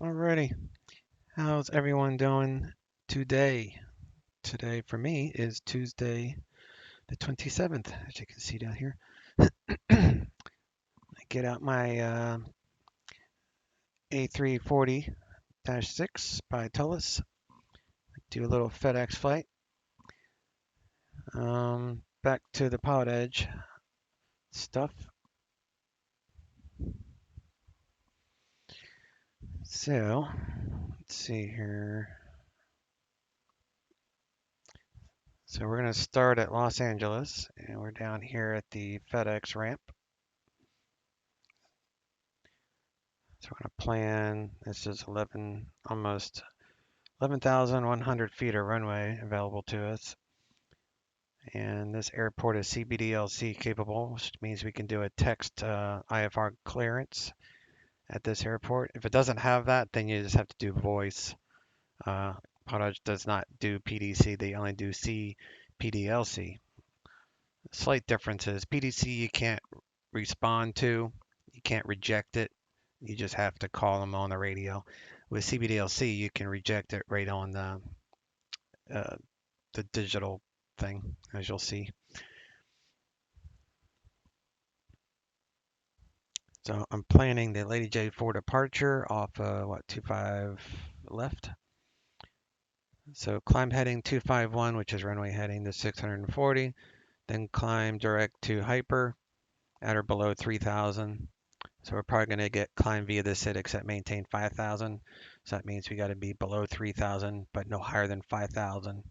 Alrighty, how's everyone doing today? Today for me is Tuesday the 27th, as you can see down here. I get out my A340-600 by Toliss, do a little FedEx flight, back to the pod edge stuff. So, let's see here. So we're going to start at Los Angeles, and we're down here at the FedEx ramp. So we're going to plan, this is almost 11,100 feet of runway available to us. And this airport is CBDLC capable, which means we can do a text IFR clearance at this airport. If it doesn't have that, then you just have to do voice. Podage does not do PDC, they only do CPDLC. Slight differences. PDC you can't respond to, you can't reject it, you just have to call them on the radio. With CBDLC, you can reject it right on the digital thing, as you'll see. So I'm planning the Lady J for departure off 25 left. So climb heading 251, which is runway heading to 640. Then climb direct to hyper at or below 3,000. So we're probably going to get climb via the SID except maintain 5,000. So that means we got to be below 3,000, but no higher than 5,000.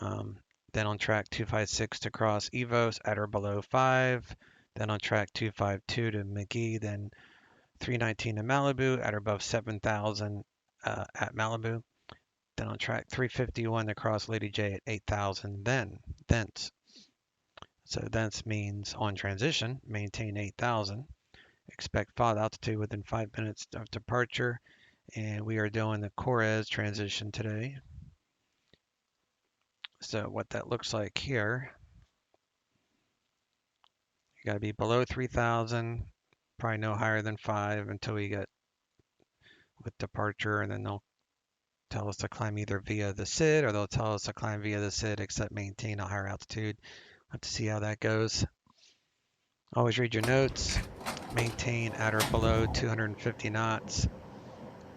Then on track 256 to cross Evos at or below 5. Then on track 252 to McGee. Then 319 to Malibu at or above 7,000 at Malibu. Then on track 351 to cross Lady J at 8,000. Thence. So thence means on transition, maintain 8,000. Expect fall altitude within 5 minutes of departure. And we are doing the Corez transition today. So what that looks like here, you got to be below 3,000, probably no higher than 5 until we get with departure, and then they'll tell us to climb either via the SID or they'll tell us to climb via the SID except maintain a higher altitude. We'll have to see how that goes. Always read your notes. Maintain at or below 250 knots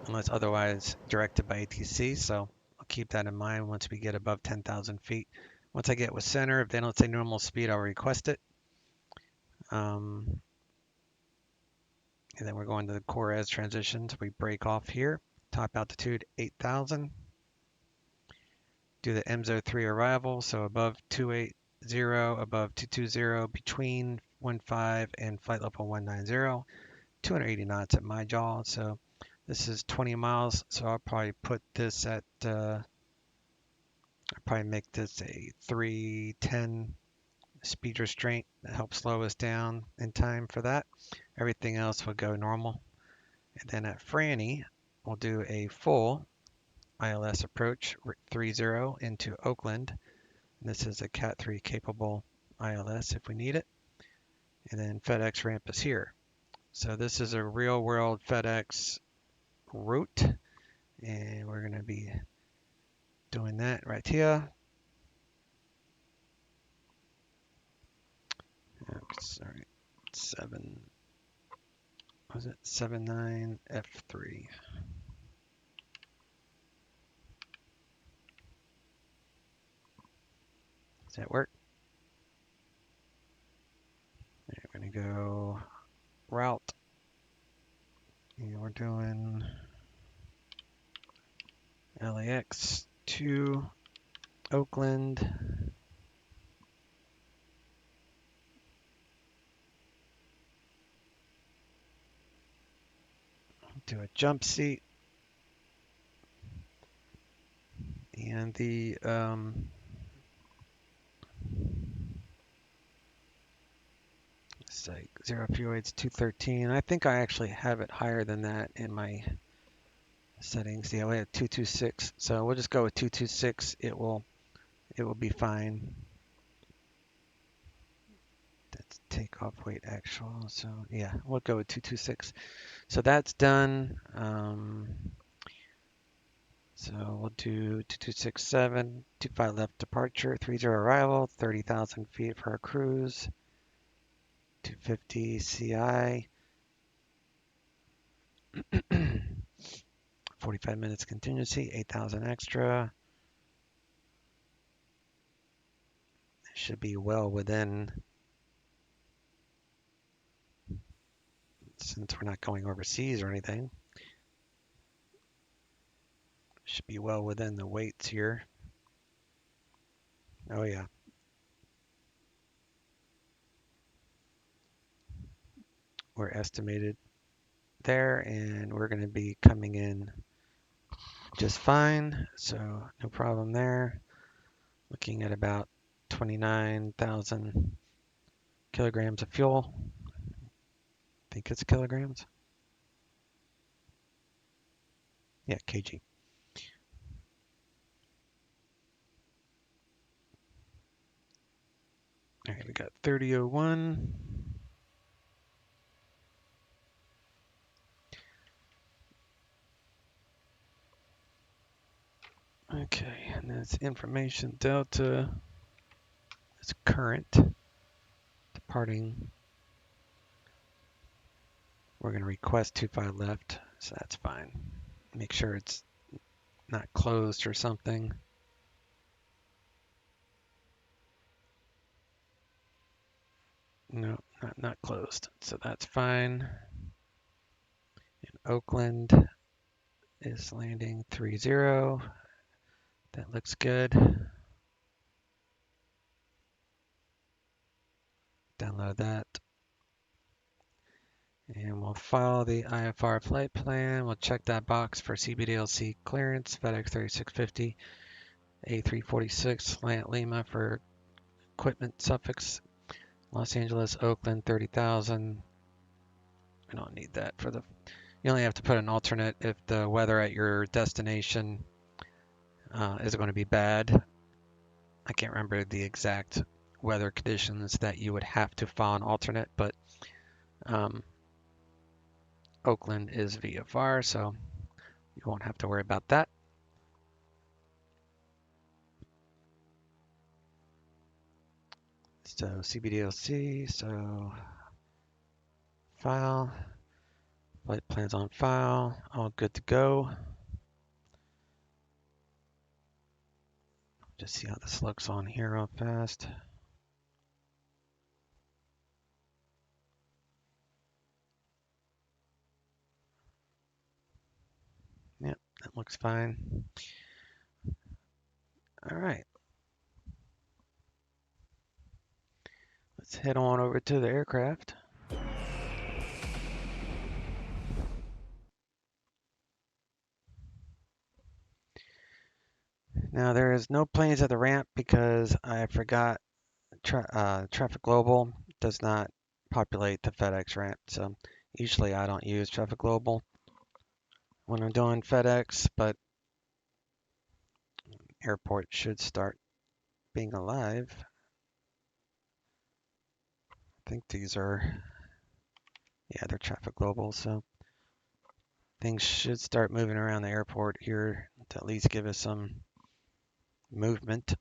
unless otherwise directed by ATC. So I'll keep that in mind once we get above 10,000 feet. Once I get with center, if they don't say normal speed, I'll request it. And then we're going to the Corez transitions. We break off here. Top altitude 8,000. Do the MZO3 arrival, so above 280, above 220, between 15 and flight level 190, 280 knots at my jaw. So this is 20 miles, so I'll probably put this at, I'll probably make this a 310 speed restraint to help slow us down in time for that. Everything else will go normal. And then at Franny, we'll do a full ILS approach 30 into Oakland. And this is a Cat 3 capable ILS if we need it. And then FedEx ramp is here. So this is a real world FedEx route. And we're going to be doing that right here. Sorry, 79 F3. Does that work? Right, we're going to go route. And we're doing LAX to Oakland. Do a jump seat. And the it's like 0 fuel rate's 213. I think I actually have it higher than that in my settings. Yeah, we have 226. So we'll just go with 226. It will be fine. That's takeoff weight actual. So yeah, we'll go with 226. So that's done. So we'll do 2267, 25 left departure, 30 arrival, 30,000 feet for our cruise, 250 CI, 45 minutes contingency, 8,000 extra. Should be well within, since we're not going overseas or anything, should be well within the weights here. Oh yeah. We're estimated there, and we're going to be coming in just fine, so no problem there. Looking at about 29,000 kilograms of fuel. I think it's kilograms. Yeah, kg. All right, we got 3001. Okay, and that's information delta. It's current departing. We're going to request 25 left, so that's fine. Make sure it's not closed or something. No, not closed, so that's fine. And Oakland is landing 30. That looks good. Download that. And we'll follow the IFR flight plan. We'll check that box for CBDLC clearance, FedEx 3650, A340-600, Lima for equipment suffix, Los Angeles, Oakland 30,000. We don't need that for the. You only have to put an alternate if the weather at your destination is going to be bad. I can't remember the exact weather conditions that you would have to file an alternate, but Oakland is VFR, so you won't have to worry about that. So CBDLC, so file, flight plans on file, all good to go. Just see how this looks on here real fast. Yep, that looks fine. All right. Let's head on over to the aircraft. Now there is no planes at the ramp because I forgot Traffic Global does not populate the FedEx ramp. So usually I don't use Traffic Global when I'm doing FedEx, but airport should start being alive. I think these are, yeah, they're Traffic Global, so things should start moving around the airport here to at least give us some movement.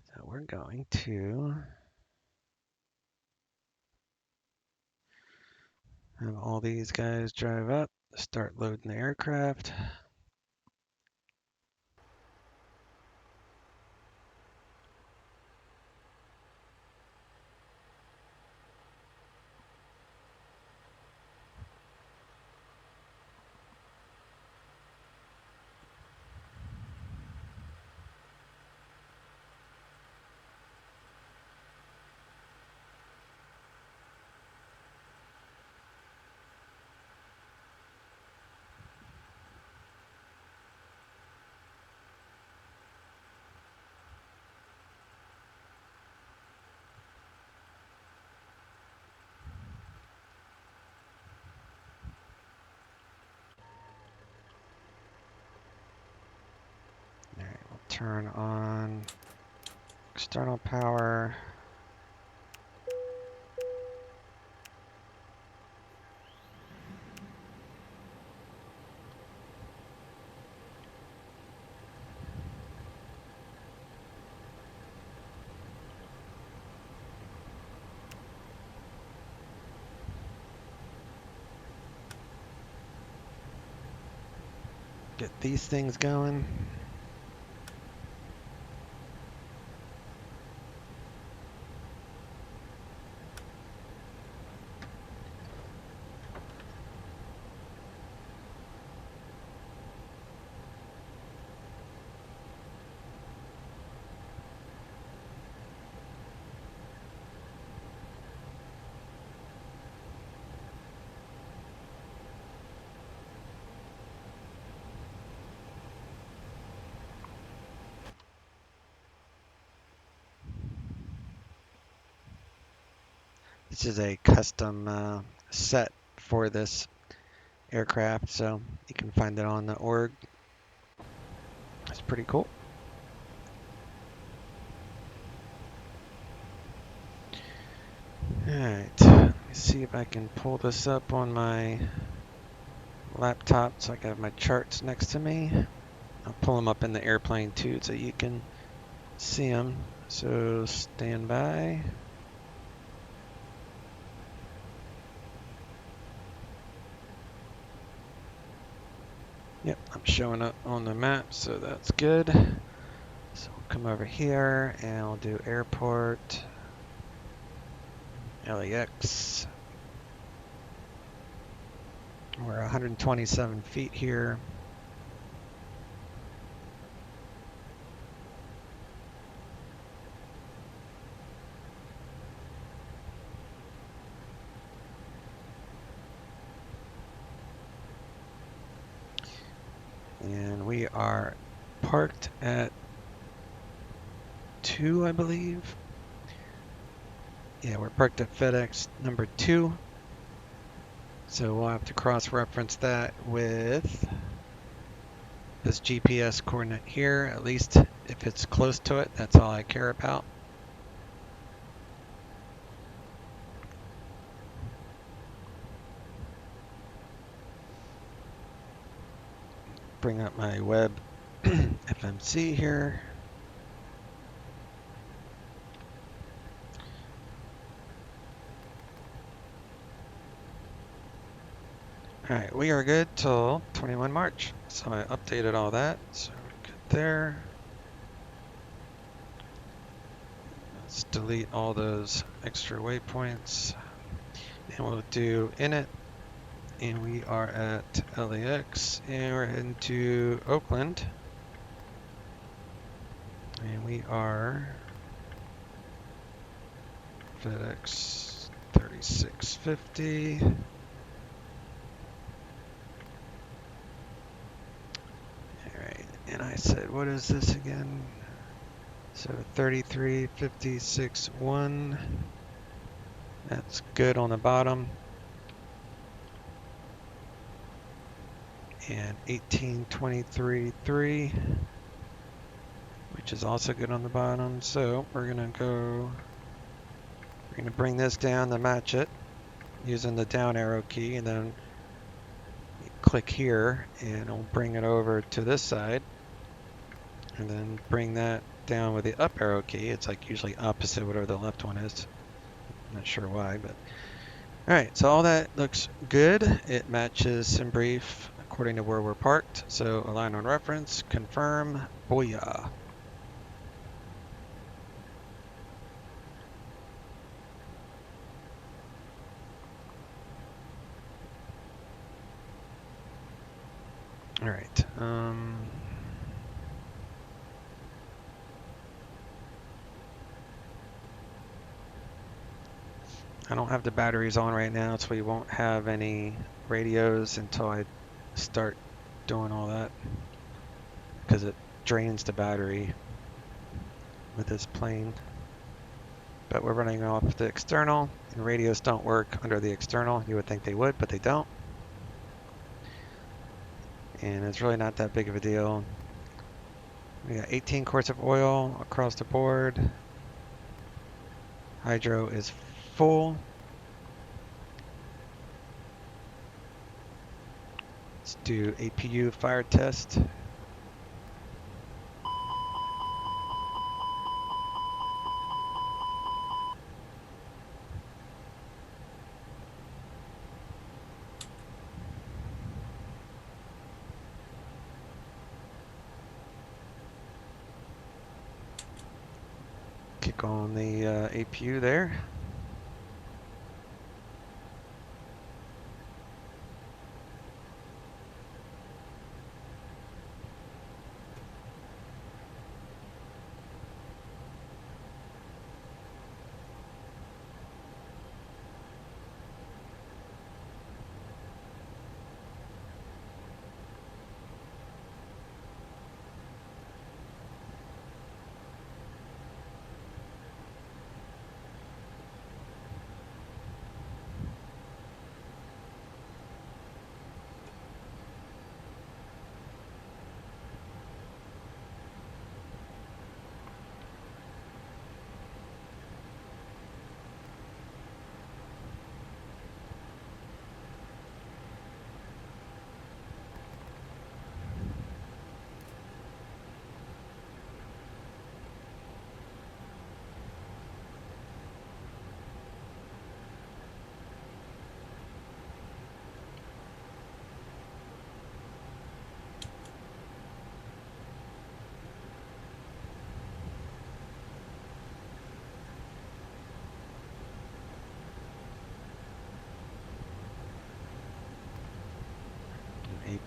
So we're going to have all these guys drive up, start loading the aircraft. All right, we'll turn on External power. Get these things going. This is a custom set for this aircraft, so you can find it on the org. It's pretty cool. Alright, let me see if I can pull this up on my laptop so I can have my charts next to me. I'll pull them up in the airplane too so you can see them. So stand by. Yep, I'm showing up on the map, so that's good. So we'll come over here and I'll do airport, LAX. We're 127 feet here. And we are parked at 2, I believe. Yeah, we're parked at FedEx number 2. So we'll have to cross-reference that with this GPS coordinate here. At least if it's close to it, that's all I care about. Bring up my web FMC here. Alright, we are good till 21 March. So I updated all that. So we're good there. Let's delete all those extra waypoints. And we'll do init. And we are at LAX. And we're heading to Oakland. And we are FedEx 3650. Alright, and I said, what is this again? So 33.56.1. That's good on the bottom. And 18.23.3, which is also good on the bottom. So we're gonna bring this down to match it using the down arrow key, and then click here and it'll bring it over to this side, and then bring that down with the up arrow key. It's like usually opposite whatever the left one is. I'm not sure why, but alright, so all that looks good. It matches in brief according to where we're parked. So align on reference, confirm, booyah. All right. I don't have the batteries on right now, so we won't have any radios until I start doing all that, because it drains the battery with this plane. But we're running off the external, and radios don't work under the external. You would think they would, but they don't. And it's really not that big of a deal. We got 18 quarts of oil across the board. Hydro is full. Let's do APU fire test. Kick on the APU there.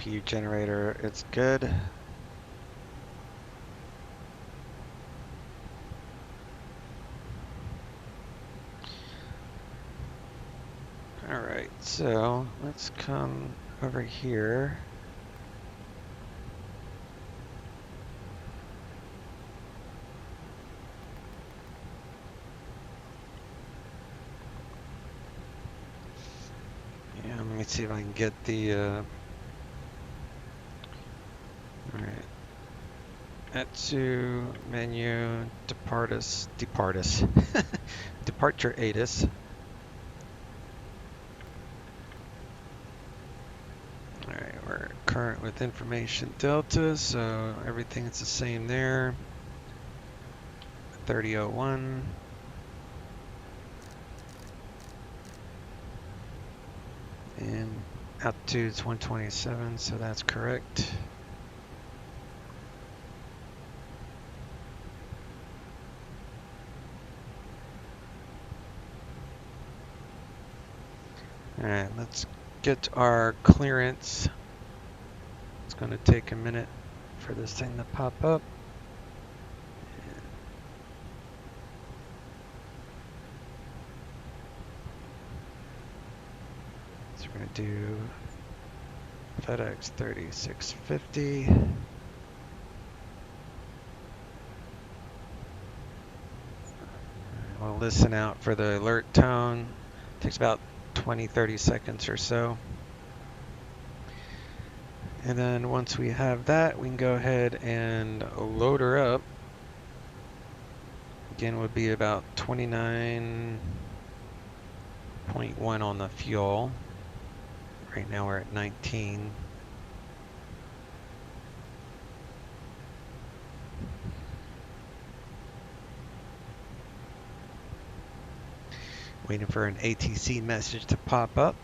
APU generator, it's good. All right, so let's come over here. Yeah, let me see if I can get the, all right. Etsu, menu, departus, departure ATIS. All right, we're current with information delta, so everything's the same there. 3001. And altitude's 127, so that's correct. All right, let's get our clearance. It's going to take a minute for this thing to pop up. So we're going to do FedEx 3650. We'll listen out for the alert tone. Takes about 20-30 seconds or so. And then once we have that, we can go ahead and load her up. Again, would be about 29.1 on the fuel. Right now we're at 19. Waiting for an ATC message to pop up.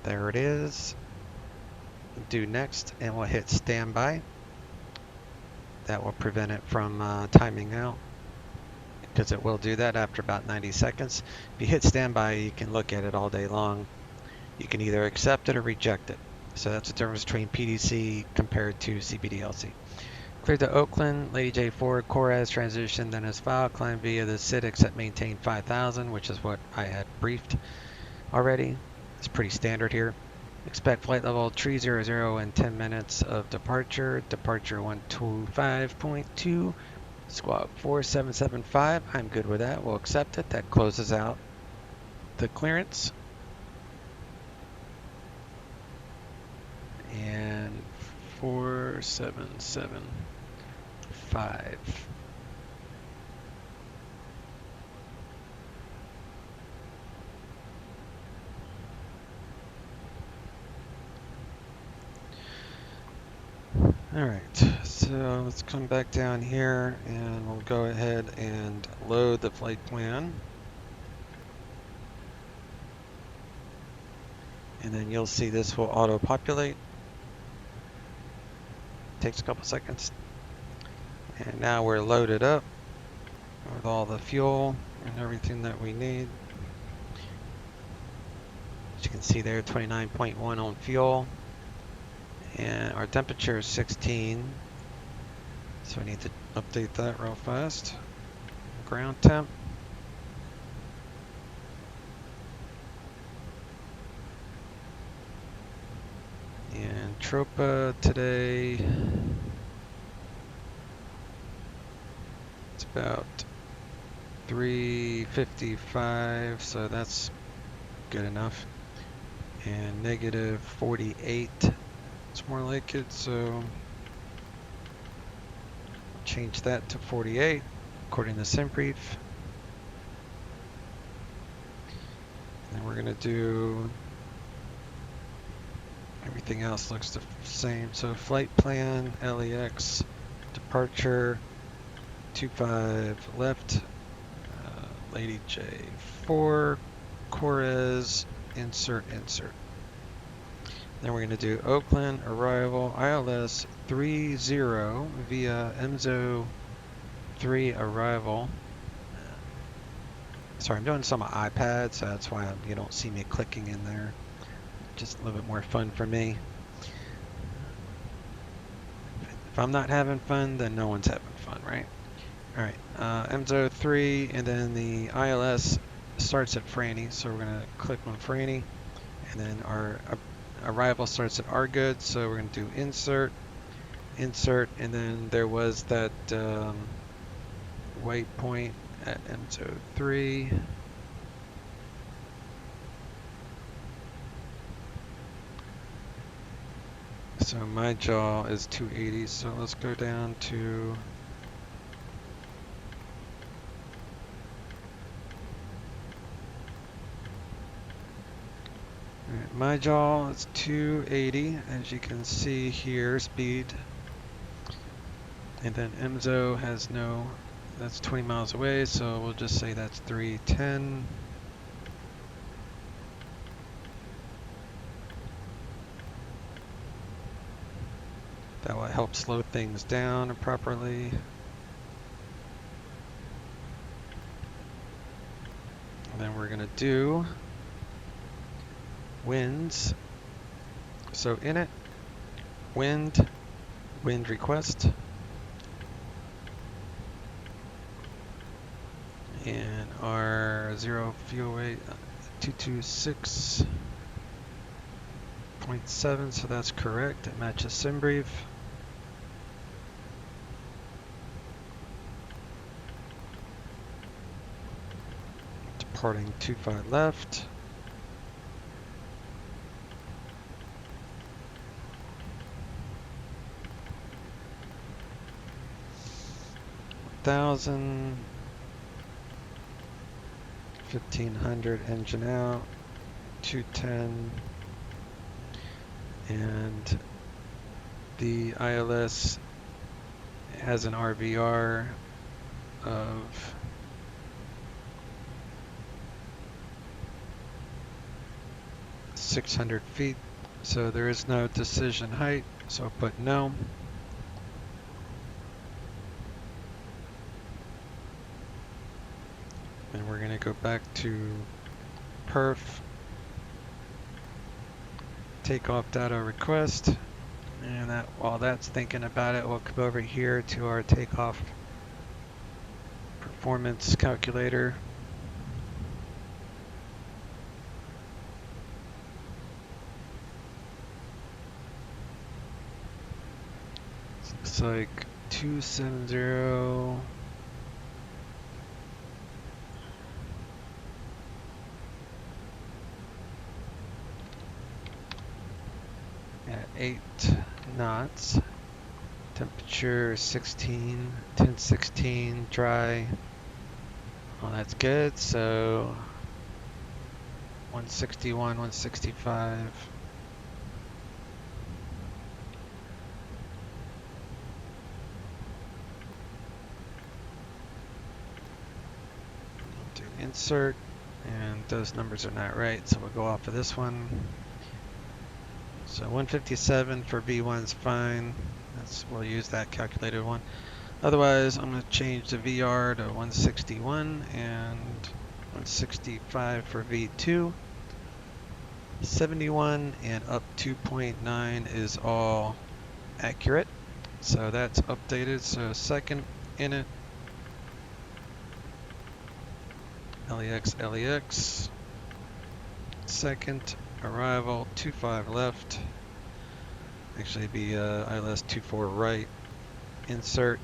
There it is. Do next, and we'll hit standby. That will prevent it from timing out, because it will do that after about 90 seconds. If you hit standby, you can look at it all day long. You can either accept it or reject it. So that's the difference between PDC compared to CBDLC. Cleared to Oakland, Lady J Ford, core as transition, then as file, climb via the SID except maintain 5000, which is what I had briefed already. It's pretty standard here. Expect flight level 300 in 10 minutes of departure. Departure 125.2, squawk 4775. I'm good with that. We'll accept it. That closes out the clearance. And 34775. All right, so let's come back down here and we'll go ahead and load the flight plan. And then you'll see this will auto-populate. Takes a couple seconds. And now we're loaded up with all the fuel and everything that we need. As you can see there, 29.1 on fuel. And our temperature is 16. So I need to update that real fast. Ground temp. And Tropa today, it's about 355, so that's good enough. And negative 48, it's more like it, so change that to 48 according to SimBrief. And we're gonna do everything else looks the same. So flight plan, LAX, departure, 25 left, Lady J4, Corez, insert. Then we're going to do Oakland, arrival, ILS 30 via MZO 3 arrival. Sorry, I'm doing this on my iPad, so that's why you don't see me clicking in there. Just a little bit more fun for me. If I'm not having fun, then no one's having fun, right? Alright, MZO 3, and then the ILS starts at Franny, so we're going to click on Franny, and then our arrival starts at Argood, so we're going to do insert, and then there was that waypoint at MZO 3. So my jaw is 280, so let's go down to my jaw is 280, as you can see here, speed. And then MZO has no, that's 20 miles away, so we'll just say that's 310. That will help slow things down properly. And then we're gonna do winds. So in it, wind request. And our zero fuel weight, 226.7, so that's correct. It matches SimBrief. Departing 25 left. $1,000, 1,500 engine out, 210, and the ILS has an RVR of 600 feet, so there is no decision height, so I'll put no. And we're going to go back to perf, takeoff data request, and that while that's thinking about it, we'll come over here to our takeoff performance calculator. Looks like 270. At 8 knots. Temperature 16, 1016, dry. Oh, that's good. So 161, 165. Do insert, and those numbers are not right, so we'll go off of this one. So 157 for V1 is fine. We'll use that calculated one. Otherwise, I'm going to change the VR to 161 and 165 for V2. 71 and up 2.9 is all accurate. So that's updated. So second init, LEX, LEX. Second arrival, 25 left. Actually be ILS 24 right. Insert.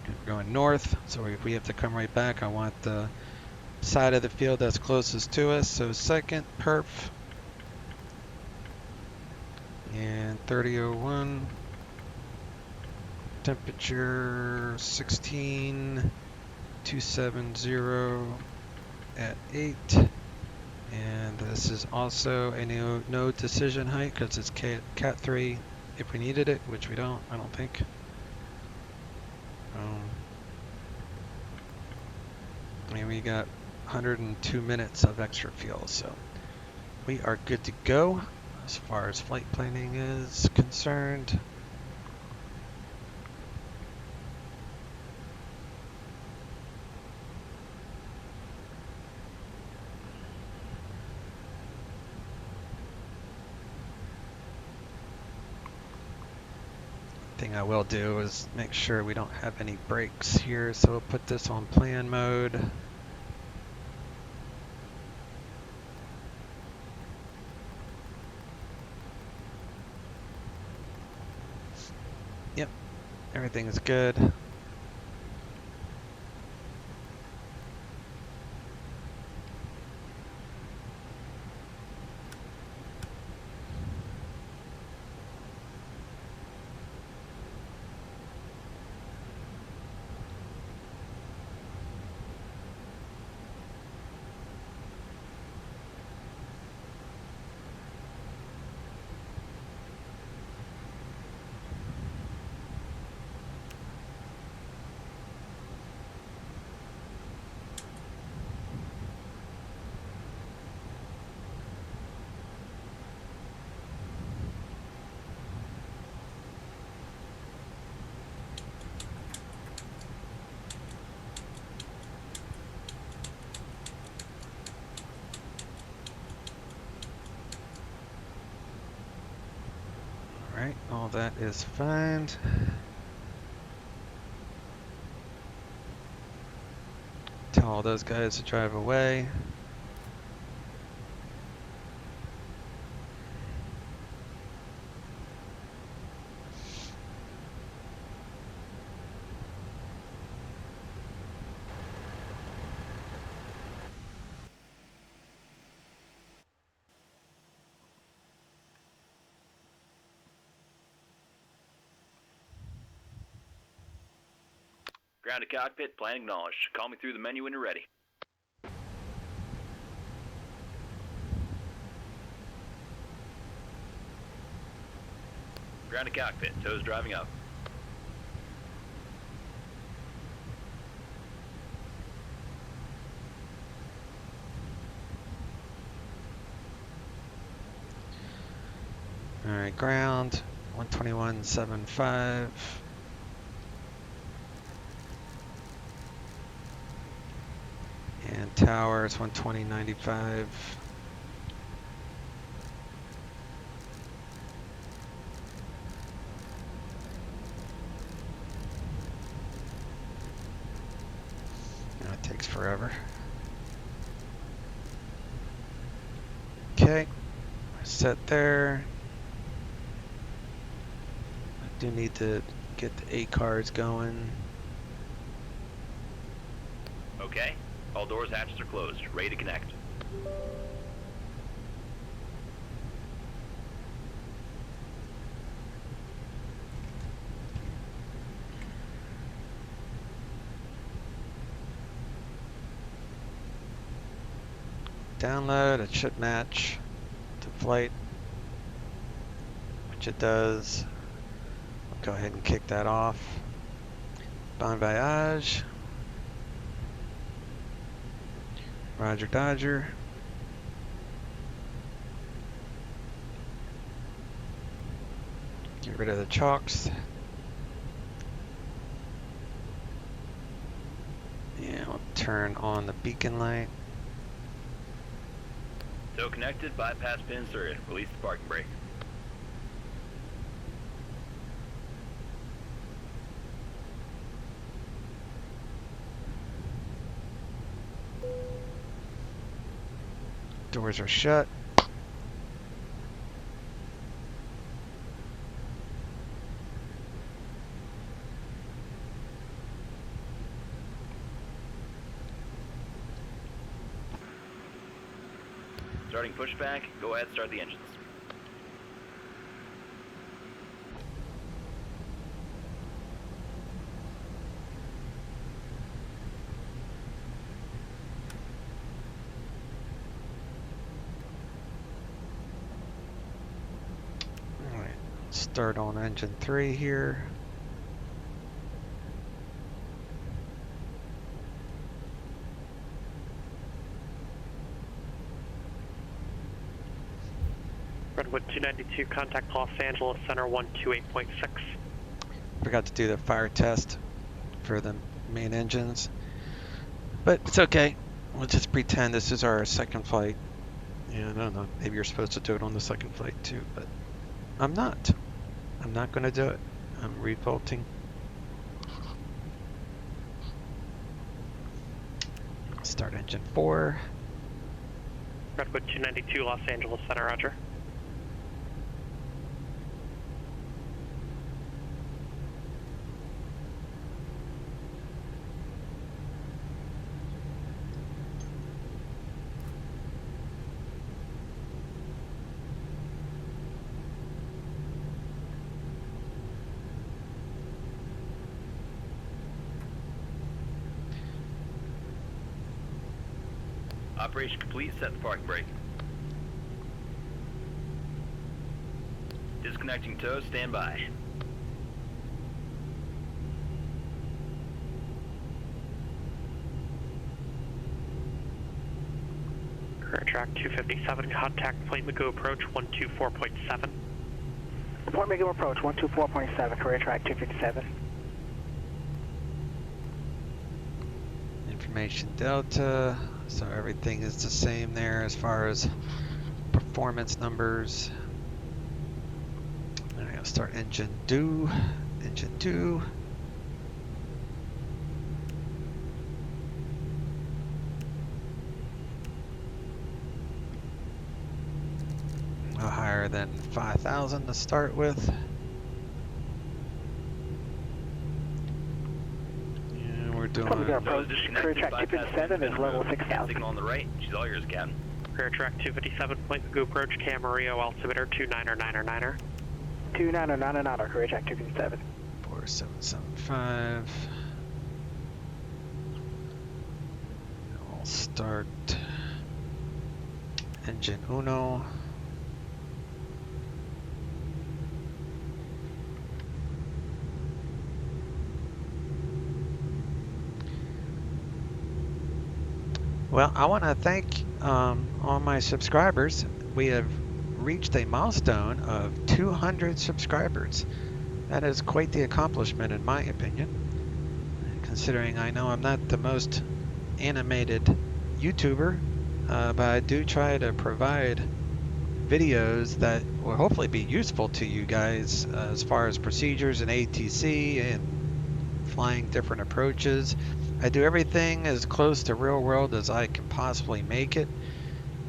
We're going north, so we have to come right back. I want the side of the field that's closest to us. So second perf. And 3001. Temperature 16. 270 at 8. And this is also a no decision height because it's Cat 3 if we needed it, which we don't, I don't think. And we got 102 minutes of extra fuel, so we are good to go as far as flight planning is concerned. Thing I will do is make sure we don't have any brakes here, so we'll put this on plan mode. Yep, everything is good. Alright, all that is fine. Tell all those guys to drive away. Ground to cockpit, plan acknowledged. Call me through the menu when you're ready. Ground to cockpit, toes driving up. Alright, ground, 121.75. And towers, 120.95. It takes forever. Okay, set there. I do need to get the A cards going. Okay, all doors, hatches are closed. Ready to connect. download. It should match to flight, which it does. I'll go ahead and kick that off. Bon voyage. Roger Dodger. Get rid of the chalks. And we'll turn on the beacon light. So connected, bypass pin inserted. Release the parking brake. Doors are shut. Starting pushback, go ahead, start the engines. All right, start on engine 3 here. Redwood 292, contact Los Angeles Center 128.6. Forgot to do the fire test for the main engines, but it's okay. We'll just pretend this is our second flight. Yeah, I don't know. Maybe you're supposed to do it on the second flight too, but I'm not. I'm not going to do it. I'm revolting. Start engine 4. Redwood 292, Los Angeles Center, roger. Operation complete, set the parking brake. Disconnecting tow, stand by. Career track 257, contact Point Magoo approach 124.7. Point Magoo approach 124.7, career track 257. Information Delta. So everything is the same there as far as performance numbers. I'm gonna start engine 2. Engine 2. No higher than 5,000 to start with. And we're doing. Approach, career track 257 is level 6,000. Signal on the right. She's all yours, Captain. Career track 257, Point Magoo approach, Camarillo altimeter 29er. 29er, career track 257. 4775. We'll start engine 1. Well, I want to thank all my subscribers. We have reached a milestone of 200 subscribers. That is quite the accomplishment in my opinion, considering I know I'm not the most animated YouTuber, but I do try to provide videos that will hopefully be useful to you guys as far as procedures and ATC and flying different approaches. I do everything as close to real world as I can possibly make it,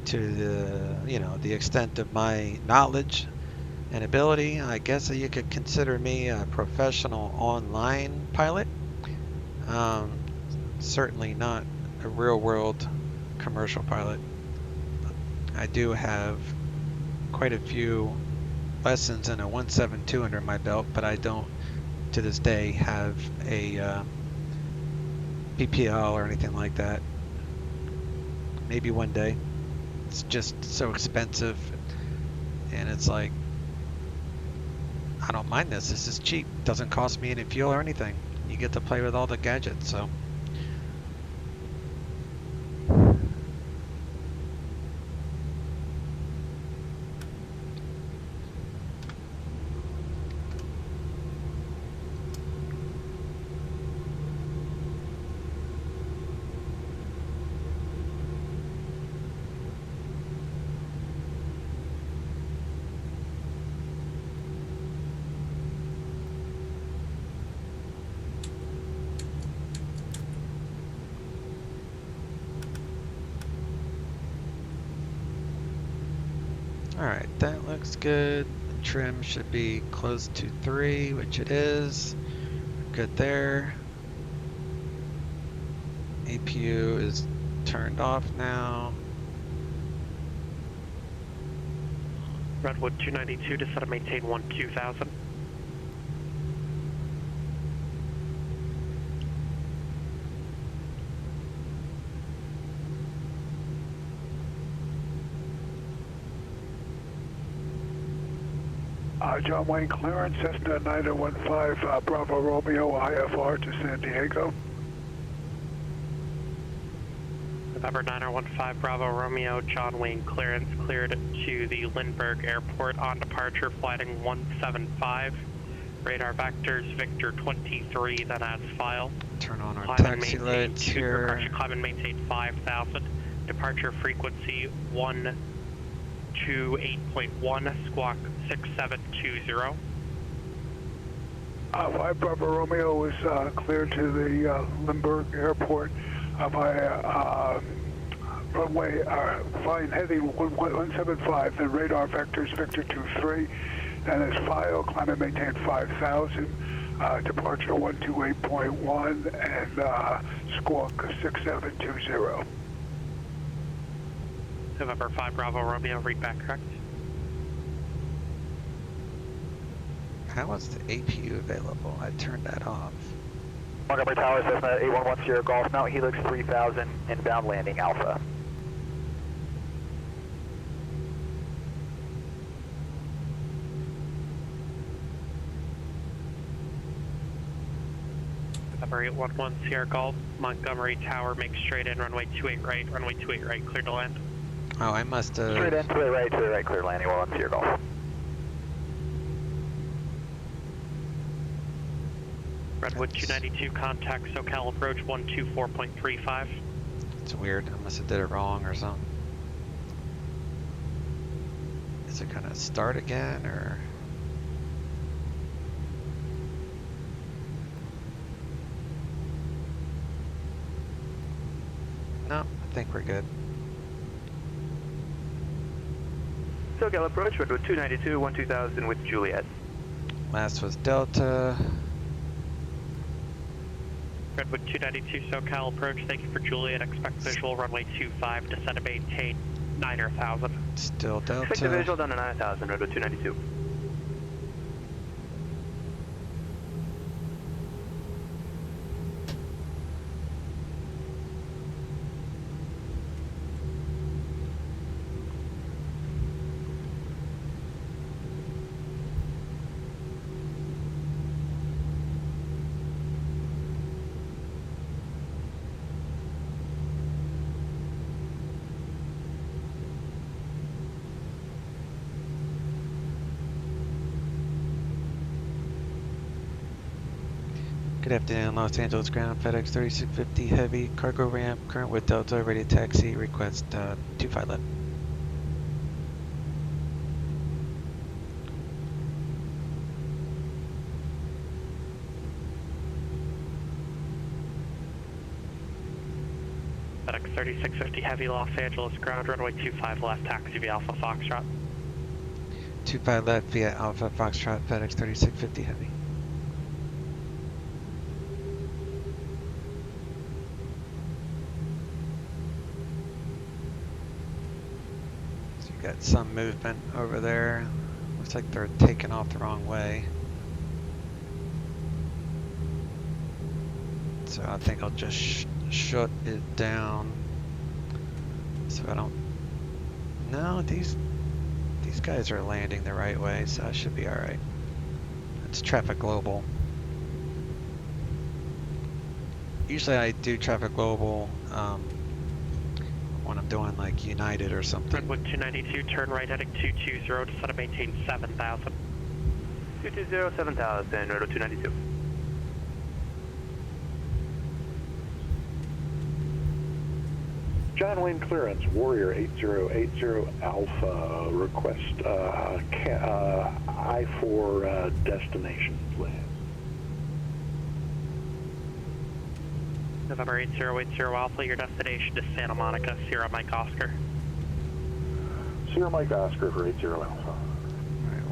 to the extent of my knowledge and ability. I guess you could consider me a professional online pilot. Certainly not a real world commercial pilot. I do have quite a few lessons in a 172 under my belt, but I don't to this day have a PPL or anything like that. Maybe one day. It's just so expensive, and it's like, I don't mind this. This is cheap. Doesn't cost me any fuel or anything. You get to play with all the gadgets, so. Alright, that looks good. The trim should be close to 3, which it is. Good there. APU is turned off now. Redwood 292 to set and maintain 12000. John Wayne clearance, Cessna 9015, Bravo Romeo, IFR to San Diego. November 9015 Bravo Romeo, John Wayne clearance, cleared to the Lindbergh Airport on departure, flighting 175. Radar vectors, Victor 23, then adds file. Turn on our Climb and taxi maintain lights two- here. correction, climb and maintain 5000. Departure frequency 128.1, squawk 6720. 5 Bravo Romeo is cleared to the Lindbergh Airport via runway, flying heading 175, then radar vectors, Victor 23, and as file, climb and maintain 5000, departure 128.1, and squawk 6720. November 5 Bravo Romeo, read back correct. How was the APU available? I turned that off. Montgomery Tower, Cessna 811 Sierra Golf, Mount Helix 3000, inbound landing Alpha. November 811 Sierra Golf, Montgomery Tower, make straight in, runway 28 right, runway 28 right, clear to land. Oh, I must have. Straight in, to the right, clear landing while on Sierra Golf. Redwood 292, contact SoCal approach 124.35. It's weird. I must have did it wrong or something. Is it gonna start again or? No, I think we're good. SoCal approach, Redwood 292, 12000 with Juliet. Last was Delta. Redwood 292, SoCal approach, thank you for Juliet, expect visual, runway 25, descend and maintain 9000. Still Delta. Expect a visual down to 9000, Redwood 292. Good afternoon, Los Angeles ground, FedEx 3650 heavy, cargo ramp, current with Delta, ready to taxi, request 25 left. FedEx 3650 heavy, Los Angeles ground, runway 25 left, taxi via Alpha Foxtrot. 25 left via Alpha Foxtrot, FedEx 3650 heavy. So you got some movement over there. Looks like they're taking off the wrong way. So I think I'll just shut it down so I don't No, these guys are landing the right way, so it should be all right. It's traffic global. Usually I do traffic global when I'm doing like United or something. Redwood 292, turn right heading 220, descend and maintain 7,000. 220, 7,000, Redwood 292. John Wayne clearance, Warrior 8080 Alpha, request I-4 destination, please. November 8080 Alpha, your destination is Santa Monica, Sierra Mike Oscar. Sierra Mike Oscar for 80 Alpha. All right,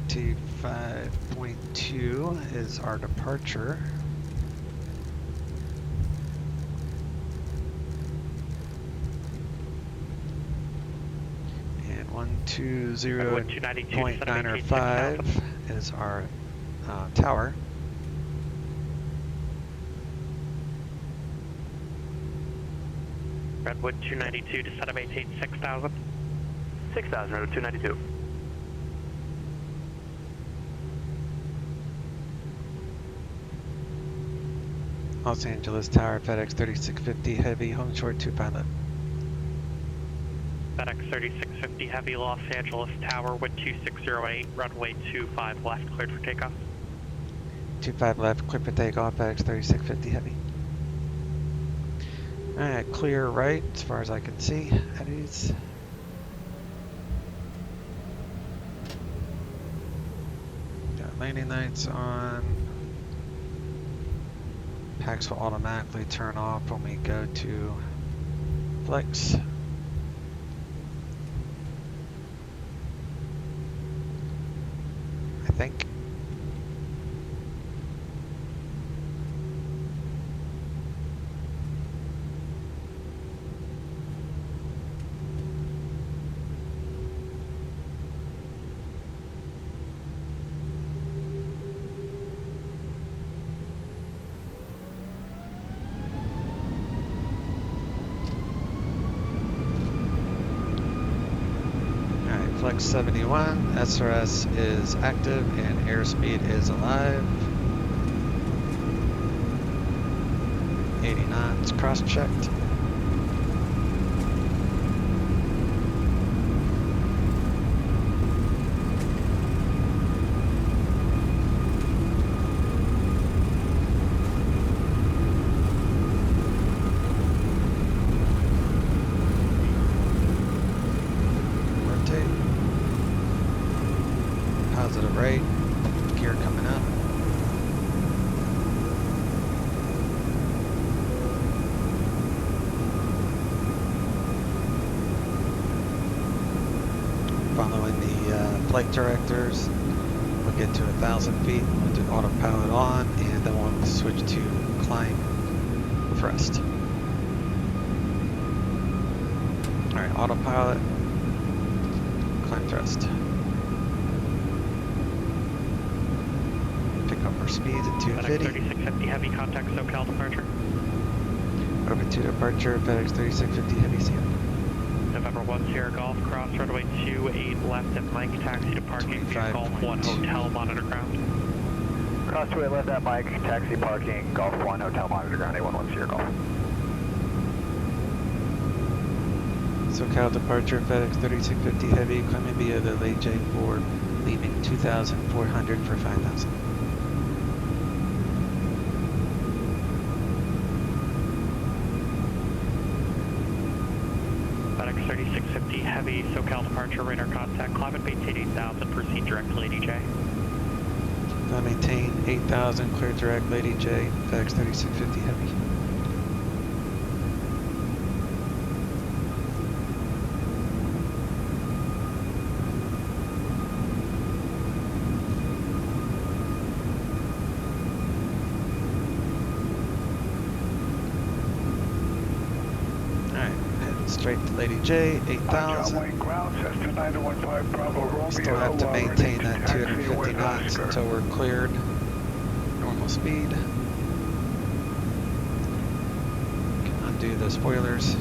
125.2 is our departure. And 120.905 is our tower. Redwood 292, descend and maintain 6,000. 6,000, Redwood 292. Los Angeles Tower, FedEx 3650 Heavy, home short 25 left. FedEx 3650 Heavy, Los Angeles Tower, wind 2608, runway 25 left, cleared for takeoff. 25 left, clear for takeoff, FedEx 3650 Heavy. Alright, clear right as far as I can see. At ease. Got landing lights on. Packs will automatically turn off when we go to flex. I think. Flex 71, SRS is active and airspeed is alive. 80 knots cross-checked. Positive right, gear coming up. Following the flight directors, we'll get to 1,000 feet, we'll do autopilot on, and then we'll switch to climb thrust. Alright, autopilot, climb thrust. Our speeds at 250. FedEx 3650 Heavy, contact SoCal departure. Over to departure, FedEx 3650 Heavy CM. November 1 Sierra Golf, cross runway 28 left at Mike, taxi to parking via Golf 1 Hotel, monitor ground. Cross 28 left at Mike, taxi parking, Golf 1 Hotel, monitor ground, A11 Sierra Golf. SoCal departure, FedEx 3650 Heavy, climbing via the late J4, leaving 2,400 for 5,000. FedEx 3650 Heavy, SoCal departure, radar contact, climb and maintain 8,000, proceed direct to Lady J. Maintain 8,000, clear direct, Lady J, FedEx 3650 Heavy. Straight to Lady J, 8,000. John Wayne ground, Cessna 915 Bravo Romeo. Still have to maintain that 250 knots until we're cleared. Normal speed. Can undo the spoilers.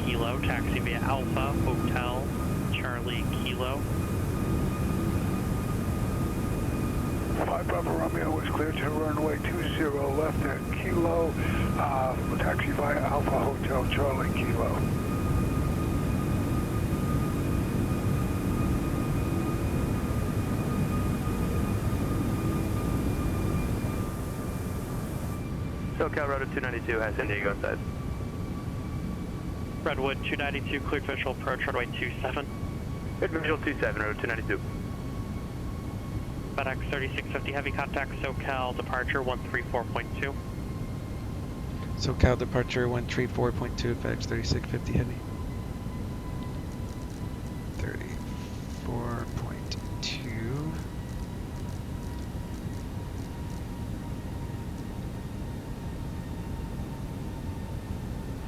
Kilo, taxi via Alpha, Hotel, Charlie Kilo. 5 Bravo Romeo is cleared to runway 20 left at Kilo, taxi via Alpha Hotel Charlie Kilo. SoCal Road 292 has San Diego inside. Redwood 292, cleared visual approach runway 27. Good visual 27, Road 292. FedEx 3650 heavy contact SoCal departure 134.2. SoCal departure 134.2, FedEx 3650 heavy. 34.2.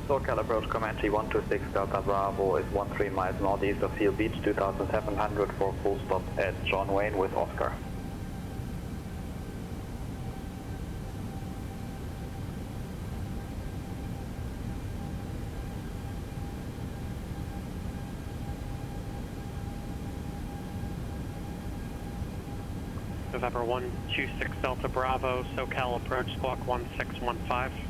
SoCal approach Comanche 126 Delta Bravo is 13 miles northeast of Seal Beach, 2700 for full stop at John Wayne with Oscar. November 126 Delta Bravo, SoCal approach squawk 1615.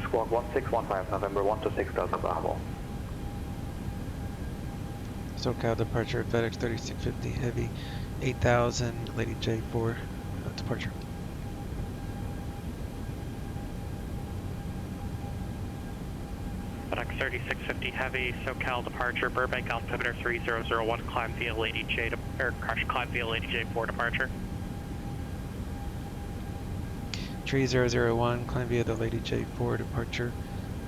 Squawk 1615, November 126 Delta Bravo. SoCal departure FedEx 3650 heavy 8000 Lady J4 departure. FedEx 3650 heavy, SoCal departure, Burbank altimeter 3001, climb via Lady J to, or climb via Lady J4 departure. 3001, climb via the Lady J4 departure,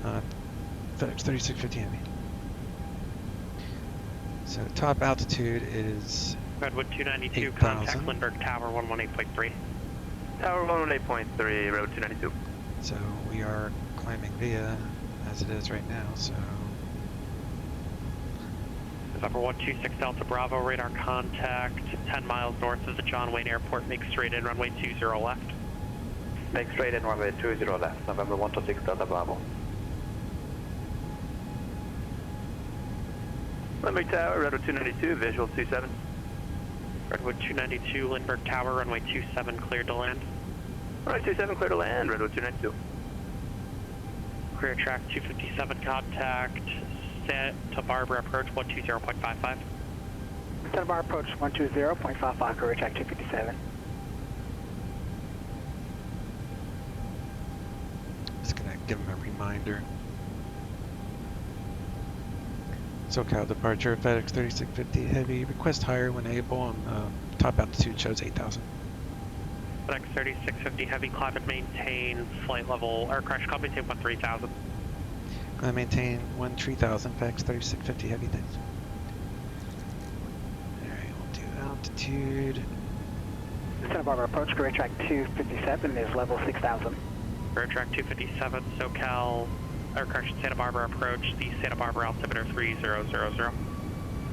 FedEx 3650 heavy. So top altitude is Redwood 292, 8,000. contact Lindbergh Tower 118.3. Tower 118.3, Road 292. So we are climbing via as it is right now, so November 126 Delta Bravo, radar contact 10 miles north of the John Wayne Airport, make straight in runway 20 left. Make straight in runway 20 left, November 126 Delta Bravo. Lindbergh Tower, Redwood 292, visual 27. Redwood 292, Lindbergh Tower, runway 27, cleared to land. Runway 27, clear to land, Redwood 292. Career track 257 contact, Santa Barbara approach 120.55. Santa Barbara approach 120.55, career track 257. just gonna give them a reminder. SoCal departure FedEx 3650 heavy, request higher when able, and top altitude shows 8,000. FedEx 3650 heavy, climb and maintain flight level, or crash climb maintain 13,000. Gonna maintain 13,000, FedEx 3650 heavy, thanks. Alright, we'll do altitude. Santa Barbara approach, career track 257 is level 6,000. Career track 257, SoCal, or correction, Santa Barbara approach, the Santa Barbara altimeter 3000.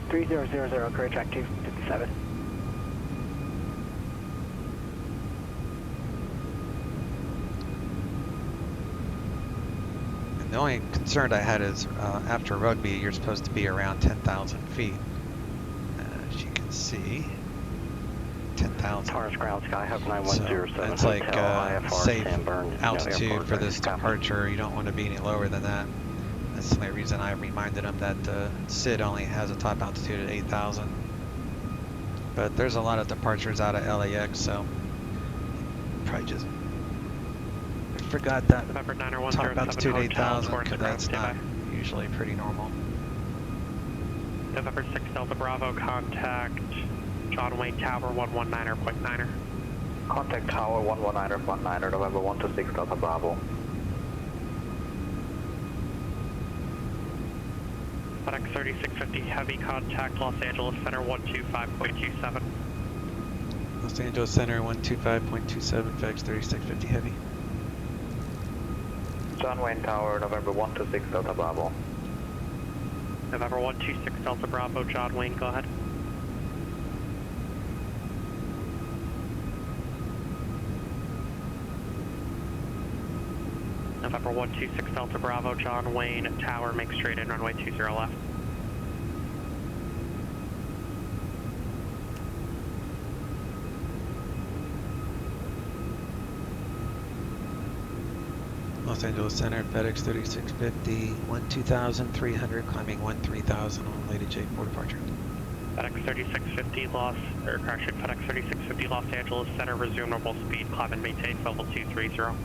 3000, career track 257. The only concern I had is after rugby, you're supposed to be around 10,000 feet. As you can see, 10,000. Taurus Ground Sky Hub So 9107 that's like Hotel, IFR, safe Sanborn, altitude Airport, for this copy. departure. You don't want to be any lower than that. That's the only reason I reminded them that SID only has a top altitude at 8,000. But there's a lot of departures out of LAX, so probably just forgot that November top 90107 altitude Hotel, 8,000 towards the because ground, that's not standby. usually pretty normal. November 6 Delta Bravo, contact John Wayne Tower 119.9er. Contact Tower 119.9er, November 126 Delta Bravo. FedEx 3650 heavy, contact Los Angeles Center 125.27. Los Angeles Center 125.27, FedEx 3650 heavy. John Wayne Tower, November 126 Delta Bravo. November 126 Delta Bravo, John Wayne, go ahead. November 126 Delta Bravo, John Wayne Tower, make straight in runway 20 left. Los Angeles Center, FedEx 3650, 12300, climbing 13000 on way to J4 departure. FedEx 3650 FedEx 3650 Los Angeles Center, resume normal speed, climb and maintain level 230.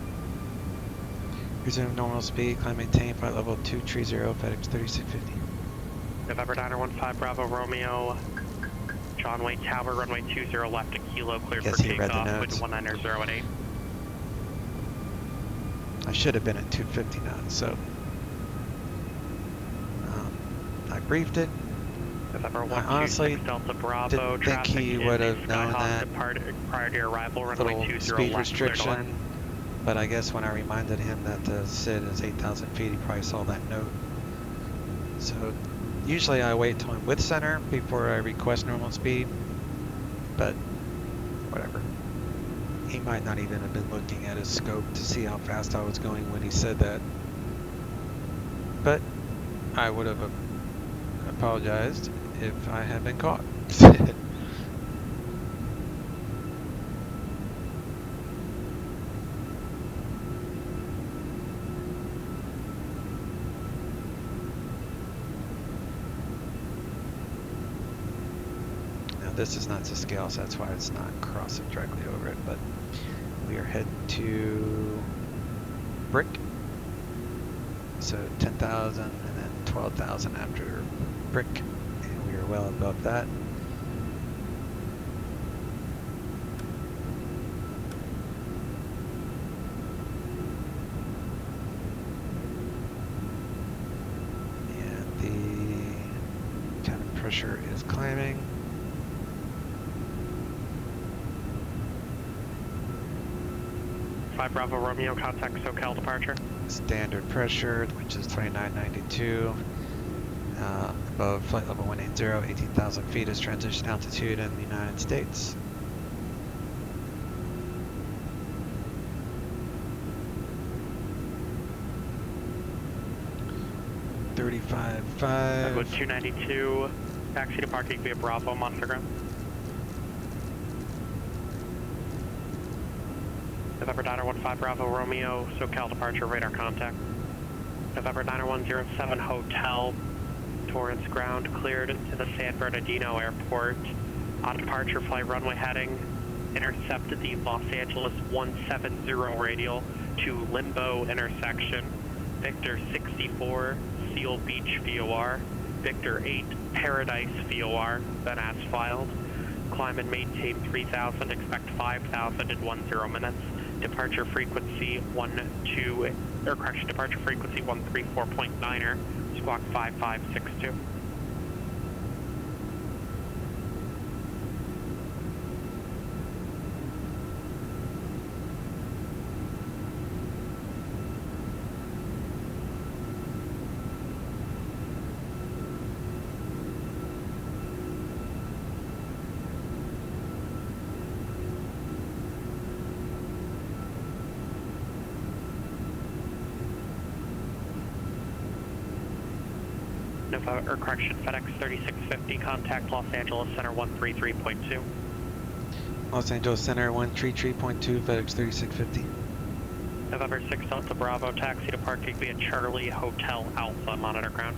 Resume normal speed, climb maintain, flight level 230, FedEx 3650. November 915 Bravo Romeo, John Wayne Tower, runway 20 left to Kilo, cleared Guess for he read the takeoff, notes. wind 190 at 8. I should have been at 250 knots, so I briefed it. November I honestly 126 Delta Bravo, didn't think traffic he in would have known Skyhawk that prior to your arrival, runway little 20 speed left, clear to land. restriction, but I guess when I reminded him that the SID is 8,000 feet, he probably saw that note. So usually I wait till I'm with center before I request normal speed, but whatever. He might not even have been looking at his scope to see how fast I was going when he said that. But I would have apologized if I had been caught. Now this is not to scale, so that's why it's not crossing directly over it, but we are heading to Brick. So 10,000 and then 12,000 after Brick, and we are well above that. And the cabin pressure is climbing. Five Bravo Romeo, contact SoCal departure. Standard pressure, which is 2992. Above flight level 180, 18,000 feet is transition altitude in the United States. Go 292, taxi to parking via Bravo, monitor ground. November 915 Bravo Romeo, SoCal departure, radar contact. November 90107 Hotel, Torrance ground cleared to the San Bernardino Airport. On departure, flight runway heading, intercepted the Los Angeles 170 radial to Limbo intersection. Victor 64, Seal Beach VOR. Victor 8, Paradise VOR, then as filed. Climb and maintain 3000, expect 5000 in 10 minutes. Departure frequency 134.9er, squawk 5562. FedEx 3650, contact Los Angeles Center 133.2. Los Angeles Center 133.2, FedEx 3650. November 6 Delta Bravo, taxi to parking via Charlie Hotel Alpha, monitor ground.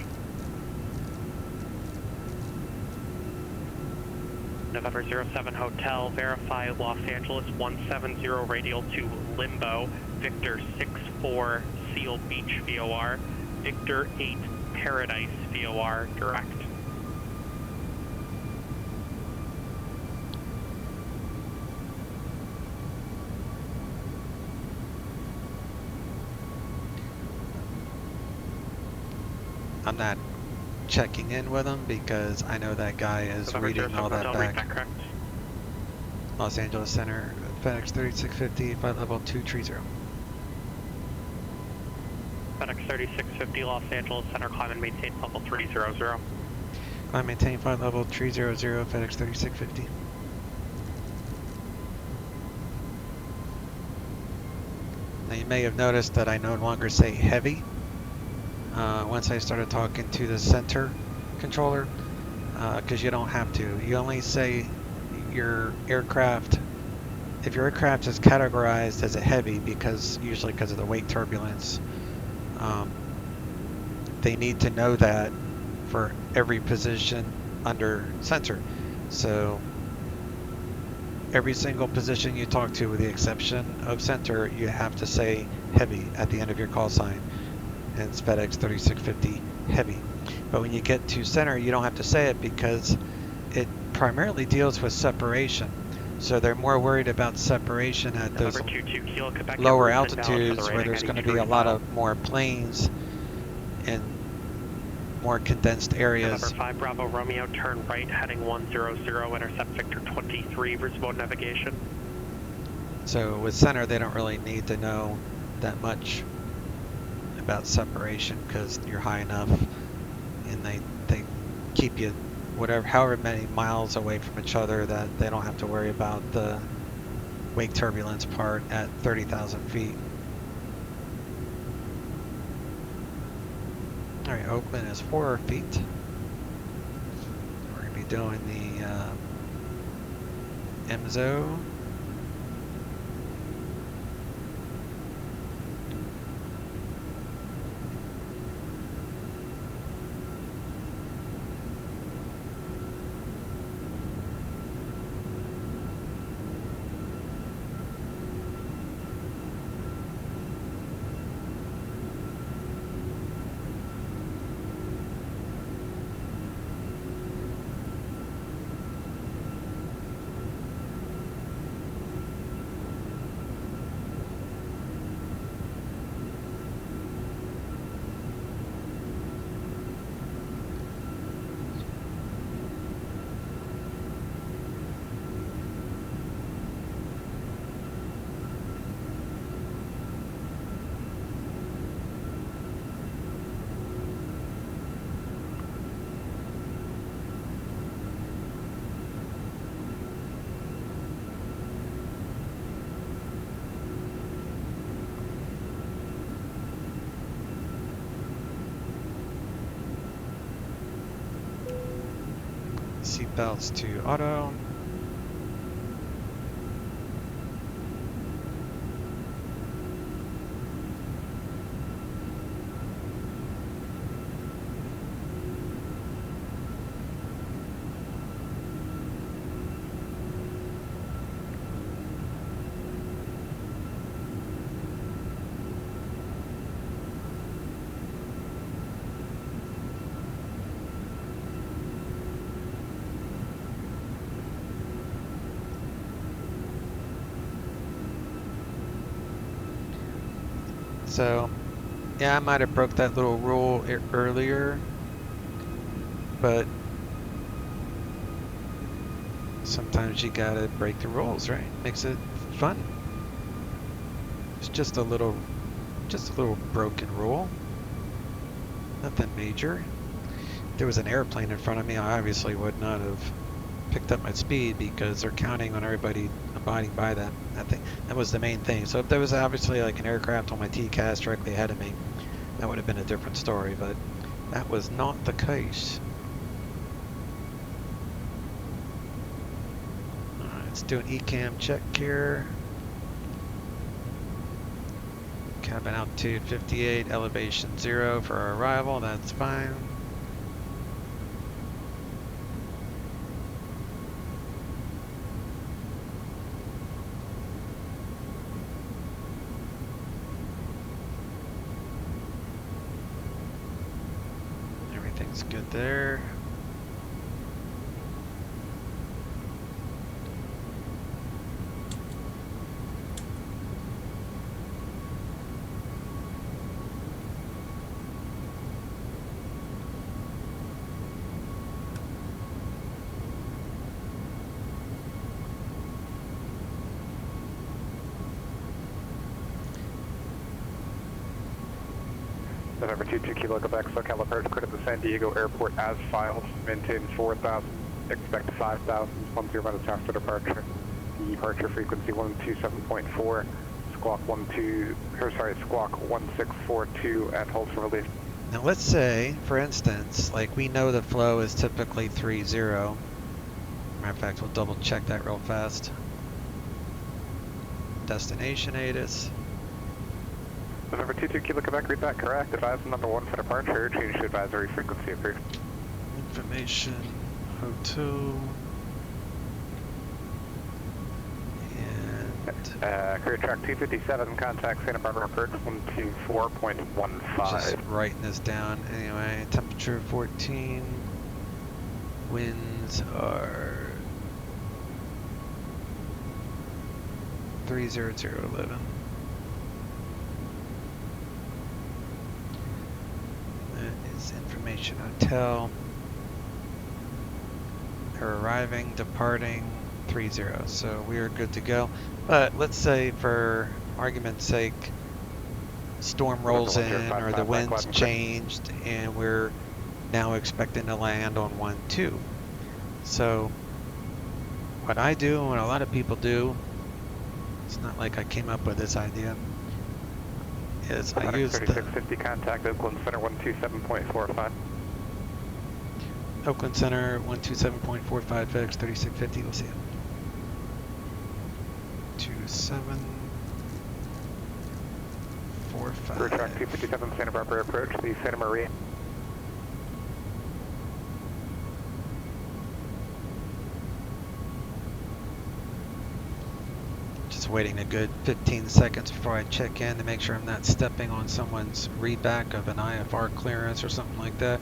November 07 Hotel, verify Los Angeles 170 radial to Limbo, Victor 64, Seal Beach VOR, Victor 8, Paradise VOR, direct. I'm not checking in with him because I know that guy is reading all that back. Los Angeles Center, FedEx 3650, flight level 230. FedEx 3650, Los Angeles Center, climb and maintain level 300. Climb and maintain flight level 300, FedEx 3650. Now you may have noticed that I no longer say heavy. Once I started talking to the center controller, because you don't have to. You only say your aircraft, if your aircraft is categorized as a heavy, usually because of the weight turbulence, they need to know that for every position under center. So every single position you talk to, with the exception of center, you have to say heavy at the end of your call sign. Hence FedEx 3650 heavy. But when you get to center, you don't have to say it because it primarily deals with separation. So they're more worried about separation at those lower altitudes where there's going to be a lot of more planes and more condensed areas. November 5 Bravo Romeo, turn right heading 100, intercept Victor 23, remote navigation. So with center, they don't really need to know that much about separation because you're high enough, and they keep you however many miles away from each other that they don't have to worry about the wake turbulence part at 30,000 feet. All right, open is 4 feet. We're gonna be doing the MZO. Seatbelts to auto. So, yeah, I might have broke that little rule earlier, but sometimes you gotta break the rules, right? Makes it fun. It's just a little broken rule. Nothing major. If there was an airplane in front of me, I obviously would not have picked up my speed because they're counting on everybody abiding by that. I think that was the main thing. So if there was obviously like an aircraft on my TCAS directly ahead of me, that would have been a different story, but that was not the case. Alright, let's do an ECAM check here. Cabin altitude 58, elevation 0 for our arrival, that's fine. Everything's good there. November 22 Kilo Quebec, SoCal approach cleared at the San Diego airport as filed. Maintain 4,000, expect 5,000, 10 minutes after departure. Departure frequency 127.4, squawk 1642 and hold for relief. Now let's say, for instance, like we know the flow is typically 3-0. Matter of fact, we'll double check that real fast. Destination ATIS. November 22 Kilo Quebec, read that correct. Advise number 1 for departure. Change to advisory frequency approved. Information hotel. And career track 257, contact Santa Barbara approach 124.15. just writing this down anyway. Temperature 14. Winds are 30011. That is information hotel. Her arriving, departing 30. So we are good to go. But let's say, for argument's sake, storm rolls in or the wind's changed and we're now expecting to land on 1-2. So what I do and what a lot of people do, it's not like I came up with this idea, is I use the 3650 contact Oakland Center 127.45. Oakland Center 127.45 FedEx 3650. We'll see you. 2745. Career track 257 Santa Barbara approach the Santa Maria. Just waiting a good 15 seconds before I check in to make sure I'm not stepping on someone's readback of an IFR clearance or something like that.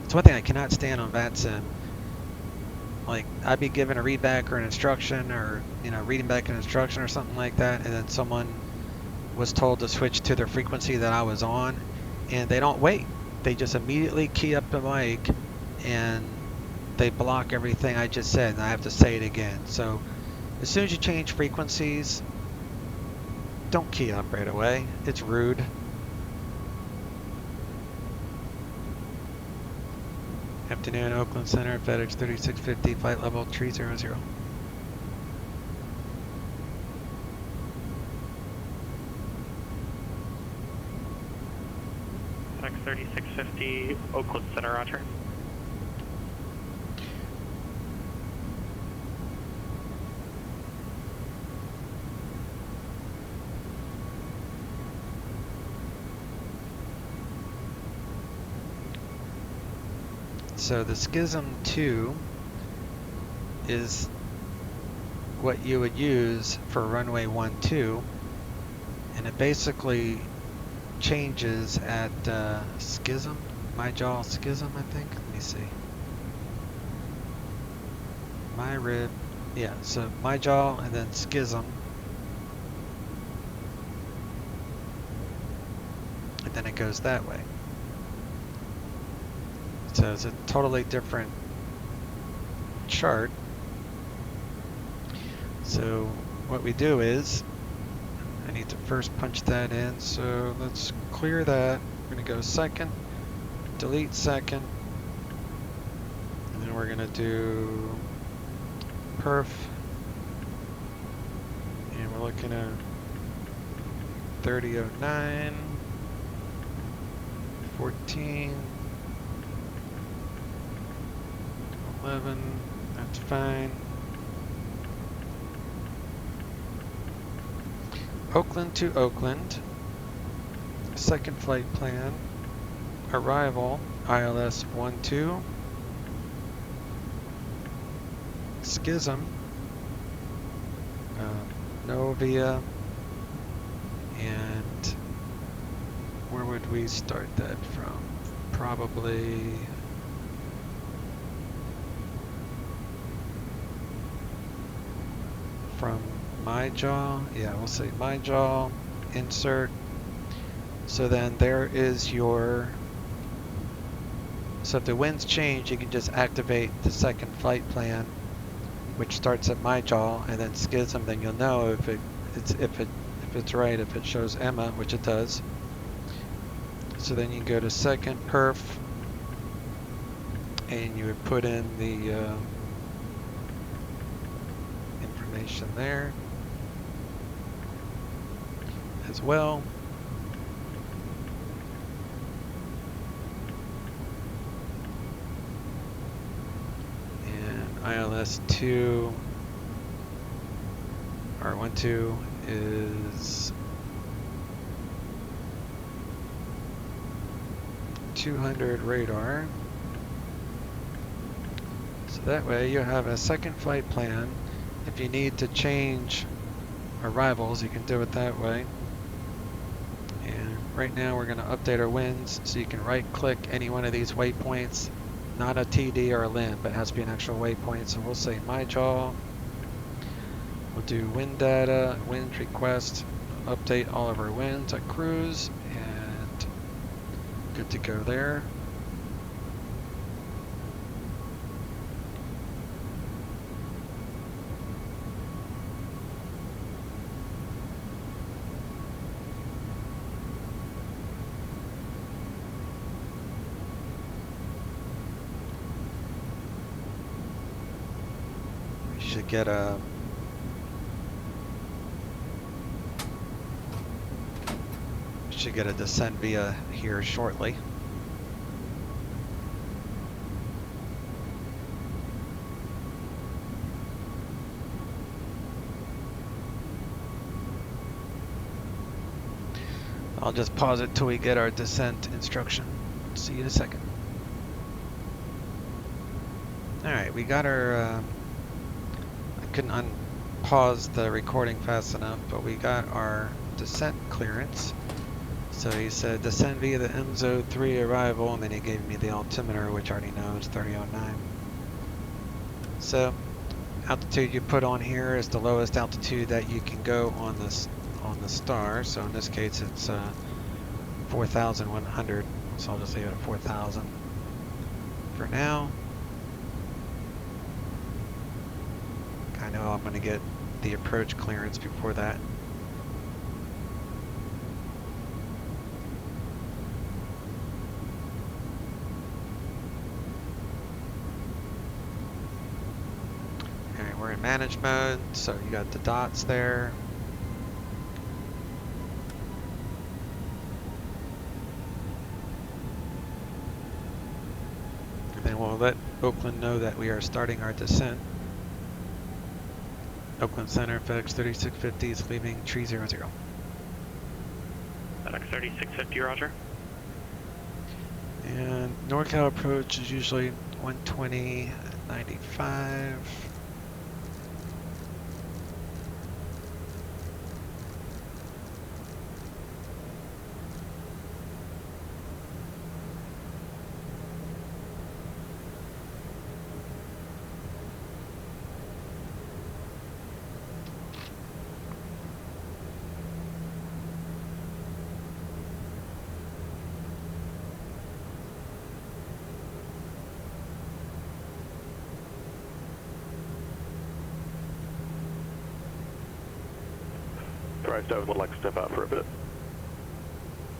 It's one thing I cannot stand on VATSIM. Like, I'd be given a readback or an instruction, or, you know, reading back an instruction or something like that, and then someone was told to switch to the frequency that I was on, and they don't wait. They just immediately key up the mic, and they block everything I just said, and I have to say it again. So, as soon as you change frequencies, don't key up right away. It's rude. Afternoon, Oakland Center, FedEx 3650, flight level 300. FedEx 3650, Oakland Center, roger. So the Schism 2 is what you would use for runway 12, and it basically changes at Schism, my jaw Schism, I think. Let me see. My rib, yeah, so my jaw and then Schism. And then it goes that way. So it's a totally different chart. So what we do is, I need to first punch that in. So let's clear that. We're going to go second, delete second, and then we're going to do perf, and we're looking at 3009, 14, 11, that's fine. Oakland to Oakland, second flight plan, arrival, ILS 12, Schism, Novia, and where would we start that from? Probably from my jaw. Yeah, we'll say my jaw, insert. So then there is your, so if the winds change, you can just activate the second flight plan, which starts at my jaw, and then Schism. Then you'll know if it's right, if it shows Emma, which it does. So then you can go to second perf, and you would put in the information there. as well. And ILS 2 R12 is 200 radar. So that way you have a second flight plan. If you need to change arrivals, you can do it that way. And right now we're going to update our winds, so you can right click any one of these waypoints, not a TD or a LIN, but it has to be an actual waypoint. So we'll say my jaw. We'll do wind data, wind request, update all of our winds at cruise, and good to go there. We should get a descent via here shortly. I'll just pause it till we get our descent instruction. See you in a second. Alright, we got our, I couldn't unpause the recording fast enough, but we got our descent clearance. So he said descend via the MZO 3 arrival, and then he gave me the altimeter, which I already know is 3009. So altitude you put on here is the lowest altitude that you can go on the star. So in this case it's 4,100. So I'll just leave it at 4,000 for now. I know I'm going to get the approach clearance before that. Alright, we're in manage mode, so you got the dots there. And then we'll let Oakland know that we are starting our descent. Oakland Center, FedEx 3650 is leaving tree 00. FedEx 3650, roger. And NorCal approach is usually 120.95. Drive 7 would like to step out for a bit.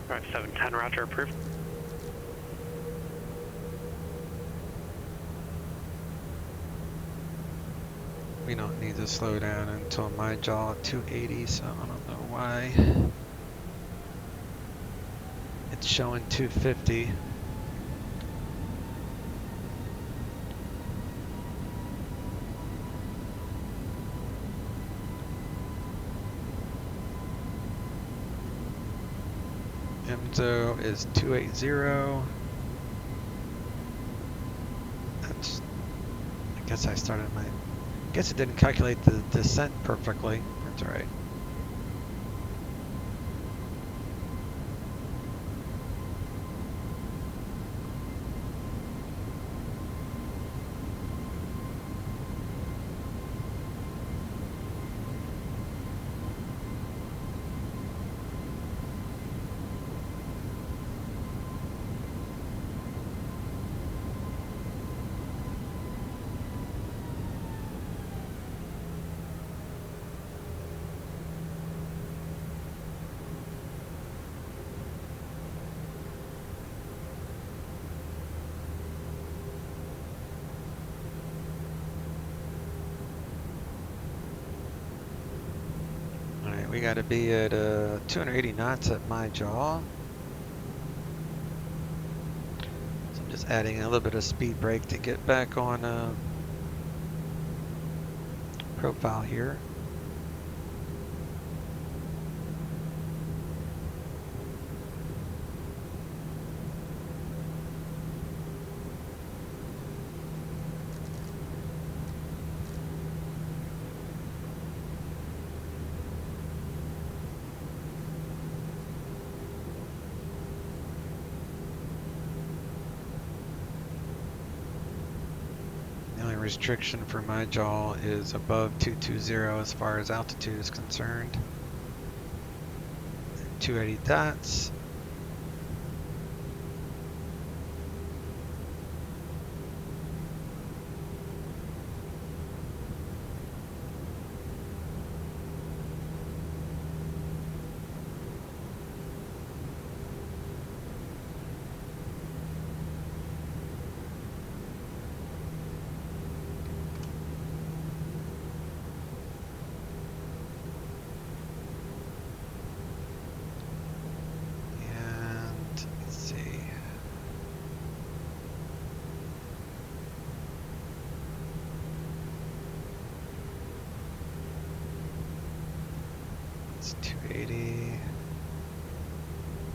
Drive 710, roger, approved. We don't need to slow down until my jaw at 280, so I don't know why. It's showing 250. MZO is 280. That's, I guess I started my, guess it didn't calculate the descent perfectly. That's alright. We got to be at 280 knots at my jaw. So I'm just adding a little bit of speed brake to get back on profile here. Restriction for my jaw is above 220 as far as altitude is concerned. 280 knots. It's 280,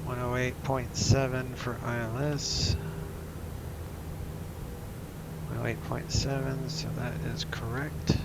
108.7 for ILS, 108.7, so that is correct.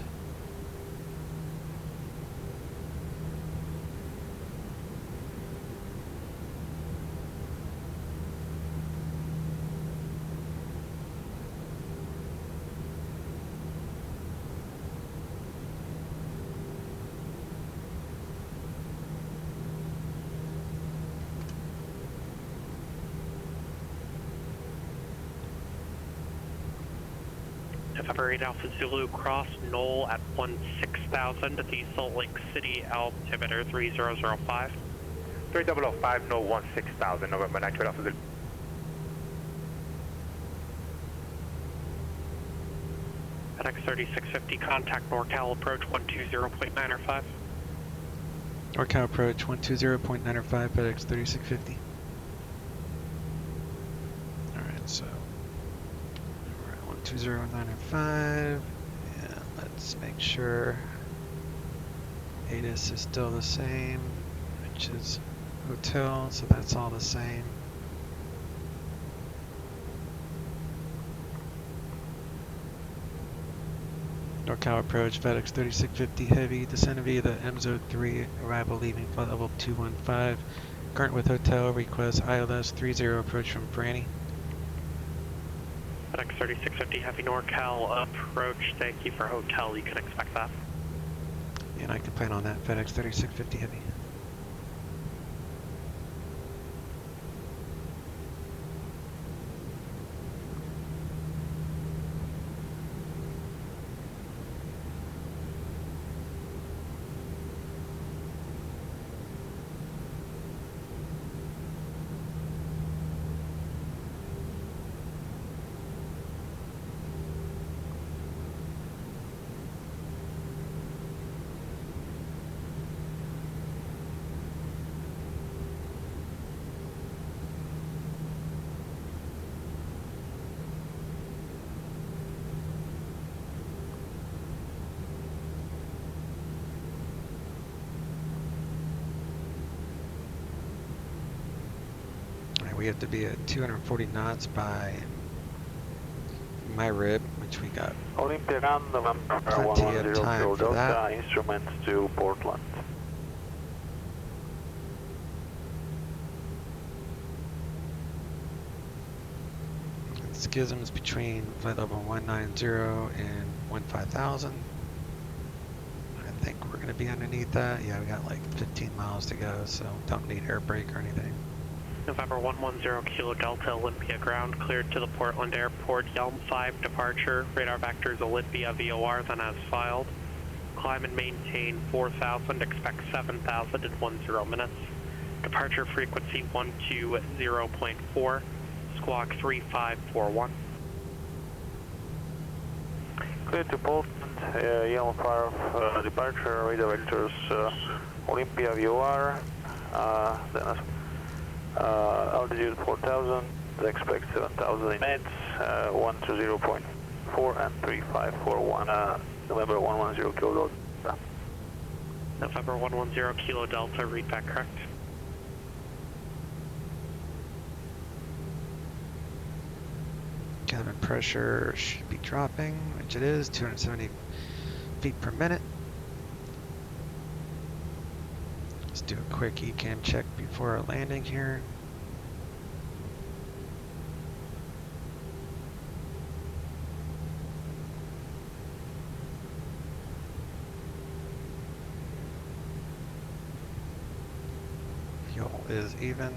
November 8 Alpha Zulu, cross Knoll at 16,000 at the Salt Lake City altimeter 3005. 3005, Knoll 16,000, November 9 Alpha Zulu. FedEx 3650, contact NorCal approach 120.905. NorCal approach 120.905, FedEx 3650. Alright, so 120.905, and let's make sure ATIS is still the same, which is hotel, so that's all the same. NorCal approach, FedEx 3650 heavy, descending via the MZO3, arrival leaving flight level 215. Current with hotel, request ILS 30 approach from Franny. FedEx 3650 Heavy NorCal approach, thank you for hotel, you can expect that. And I can plan on that, FedEx 3650 heavy. We have to be at 240 knots by my rib, which we got Olympia Gun, November plenty of time for that. Instruments to Portland. Schisms between flight level 190 and 15,000. I think we're going to be underneath that. Yeah, we got like 15 miles to go, so don't need air brake or anything. November 110 Kilo Delta Olympia ground cleared to the Portland Airport Yelm 5 departure. Radar vectors Olympia VOR then as filed. Climb and maintain 4,000, expect 7,000 in 10 minutes. Departure frequency 120.4, squawk 3541. Clear to Portland, Yelm 5 departure, radar vectors Olympia VOR, altitude 4,000, expect 7,000 in minutes, 120.4 and 3541, November 110 kilo Delta. November 110 Kilo Delta, read back correct. Cabin pressure should be dropping, which it is, 270 feet per minute. Let's do a quick ECAM check before our landing here. Fuel is even.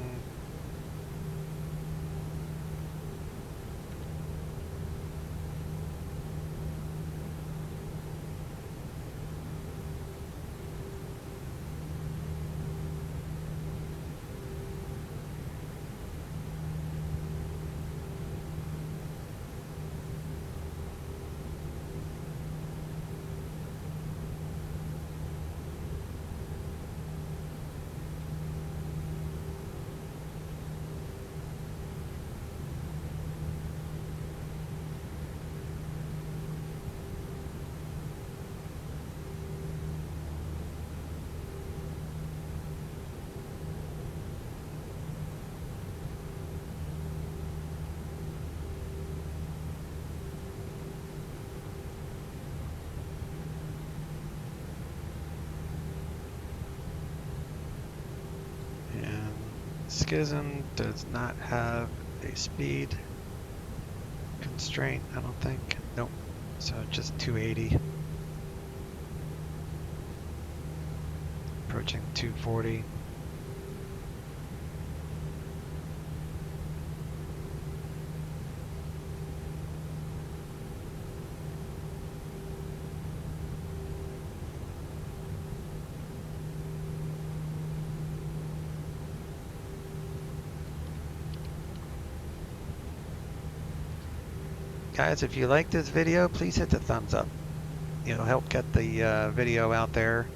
Schism does not have a speed constraint, I don't think. Nope. So just 280. Approaching 240. Guys, if you like this video, please hit the thumbs up. It'll help get the video out there.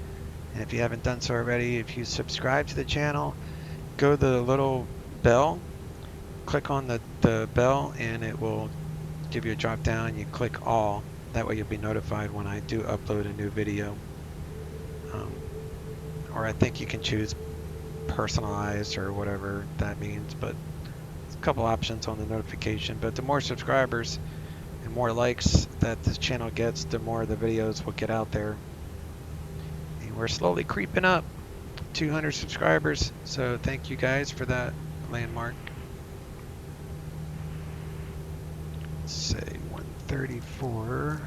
And if you haven't done so already, if you subscribe to the channel, go to the little bell, click on the bell, and it will give you a drop down. You click all. That way you'll be notified when I do upload a new video. Or I think you can choose personalized or whatever that means, but there's a couple options on the notification. But the more subscribers and more likes that this channel gets, the more the videos will get out there. And we're slowly creeping up 200 subscribers, so thank you guys for that landmark. Let's say 134.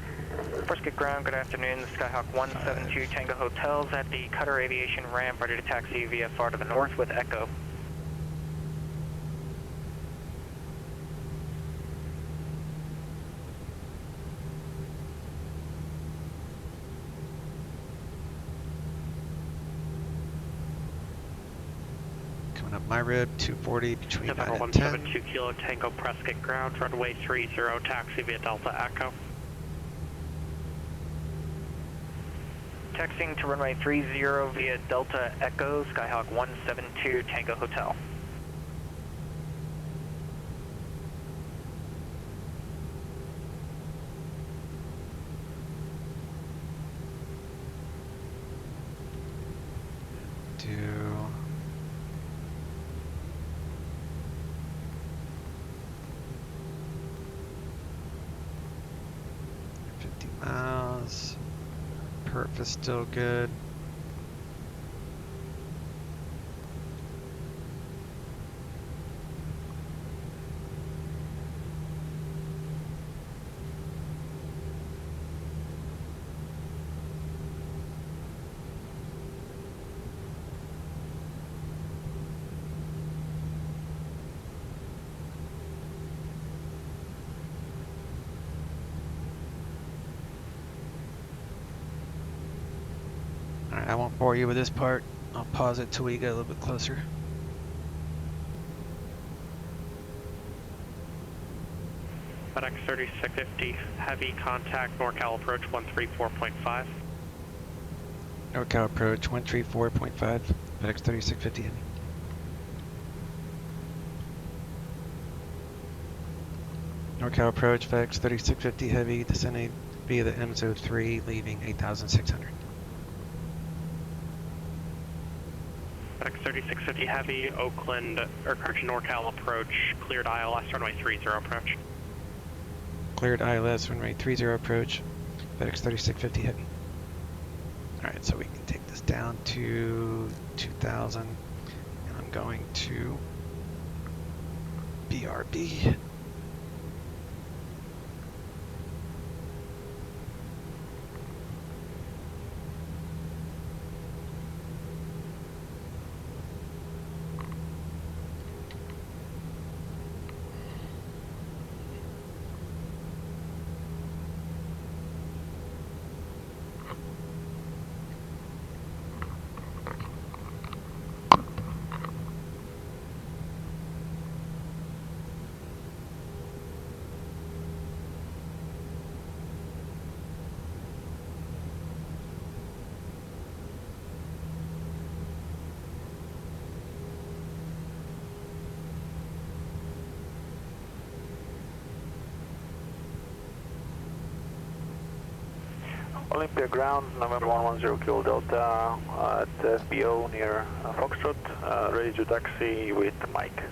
First get ground, good afternoon. Skyhawk 172 Tango Hotels at the Cutter Aviation ramp, ready to taxi VFR to the north with Echo. Coming up my rib, 240 between 9 November and 10. 172 Kilo Tango Prescott ground, runway 30, taxi via Delta Echo. Taxiing to runway 30 via Delta Echo, Skyhawk 172 Tango Hotel. Do 50 miles. Perf is still good. Alright, I won't bore you with this part. I'll pause it till we get a little bit closer. FedEx 3650, 650, heavy contact, NorCal approach 134.5. NorCal approach 134.5, FedEx 3650 Heavy. NorCal approach, FedEx 3650 Heavy, descending via the MZO3, leaving 8,600. FedEx 3650 Heavy, Oakland, or correction, NorCal approach, cleared ILS runway 30 approach. Cleared ILS runway 30 approach, FedEx 3650 Heavy. Alright, so we can take this down to 2,000, and I'm going to BRB. Olympia ground, November 110 Kilo Delta at FBO near Foxtrot, ready to taxi with Mike.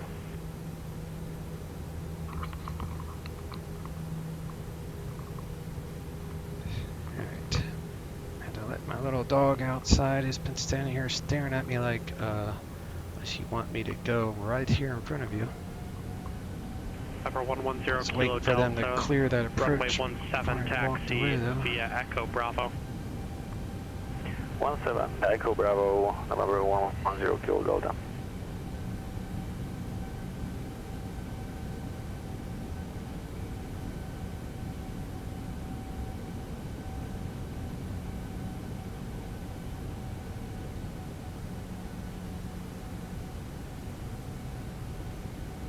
Alright. Had to let my little dog outside. He's been standing here staring at me like, does you want me to go right here in front of you? Number 110 Just Kilo waiting for them to Delta, clear that approach. runway 17 before I walked taxi away, though. via Echo Bravo. 17 Echo Bravo, November 110 Kilo Delta.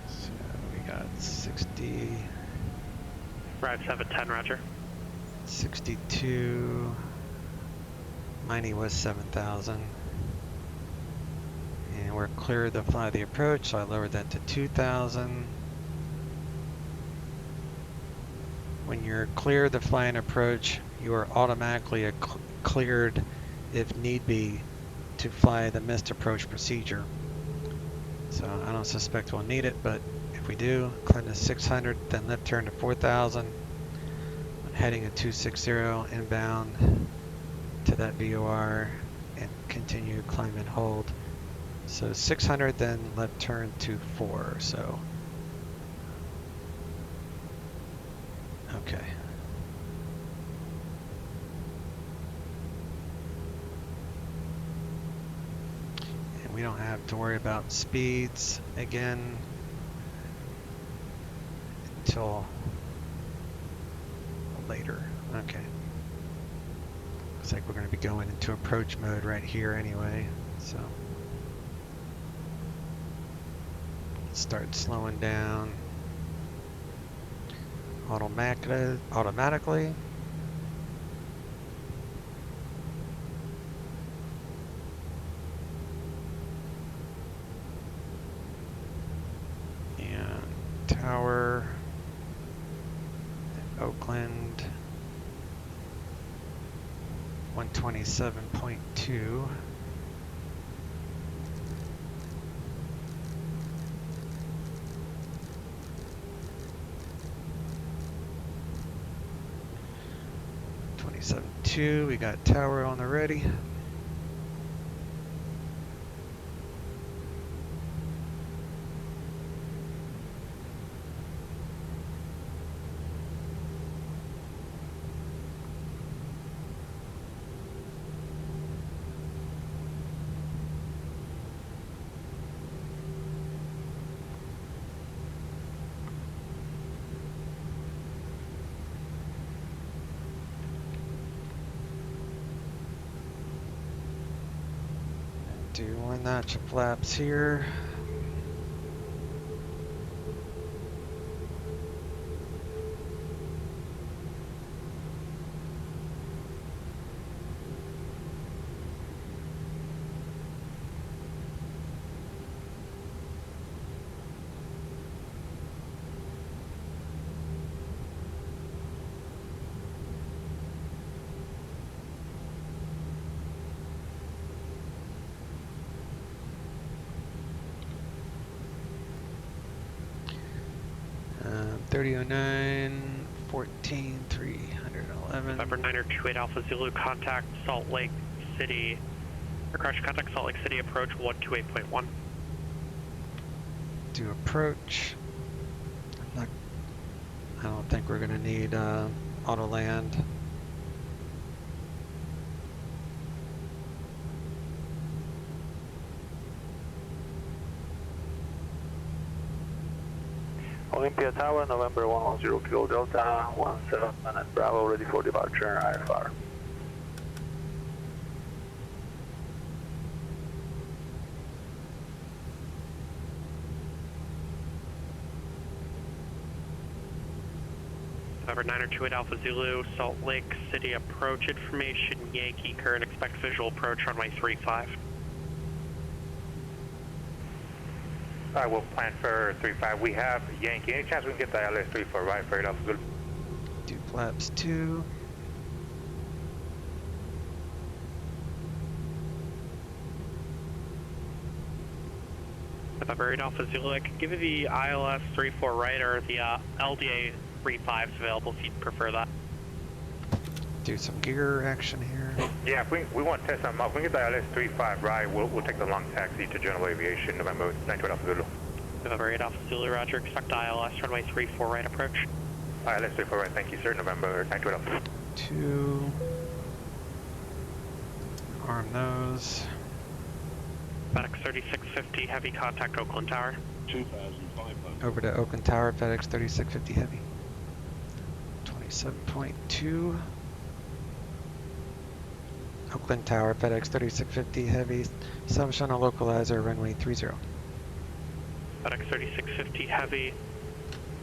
So we got 60, Ride 710, roger. 62. Mining was 7,000. And we're clear to fly the approach, so I lowered that to 2,000. When you're clear to fly an approach, you are automatically cleared, if need be, to fly the missed approach procedure. So I don't suspect we'll need it, but if we do, climb to 600, then left turn to 4,000. Heading to 260 inbound to that VOR and continue climb and hold. So 600, then left turn to 4. So okay. And we don't have to worry about speeds again until later. Okay. Looks like we're going to be going into approach mode right here anyway, so let's start slowing down automatically. And tower at Oakland 127.2. We got tower on the ready. Do one notch of flaps here. 3009, 14, 311. November 928 Alpha Zulu, contact Salt Lake City. Crash contact Salt Lake City approach 128.1. Do approach. I don't think we're gonna need auto land. Olympia Tower, November 110 Kilo Delta, 17 at Bravo, ready for departure, IFR. November 928 Alpha Zulu, Salt Lake City approach information, Yankee, current expect visual approach runway 35. Alright, we'll plan for 35. We have Yankee. Any chance we can get the ILS 34 right for it? Good. Do flaps 2. November 8 Alpha Zulu, I can give you the ILS 34 right or the LDA 35 available if you'd prefer that. Do some gear action here. Yeah, if we want to test something out, if we can get the ILS 35 right, we'll take the long taxi to General Aviation, November 928 Alpha Zulu. November 8 Alpha Zulu, roger, expect ILS runway 34 right approach. ILS 34 right, thank you sir, November 928 Alpha Zulu. 2. Arm those. FedEx 3650, heavy contact Oakland Tower. 2,500. Over to Oakland Tower, FedEx 3650 heavy. 27.2. Oakland Tower, FedEx 3650 heavy. Subchannel localizer, runway 30. FedEx 3650 heavy,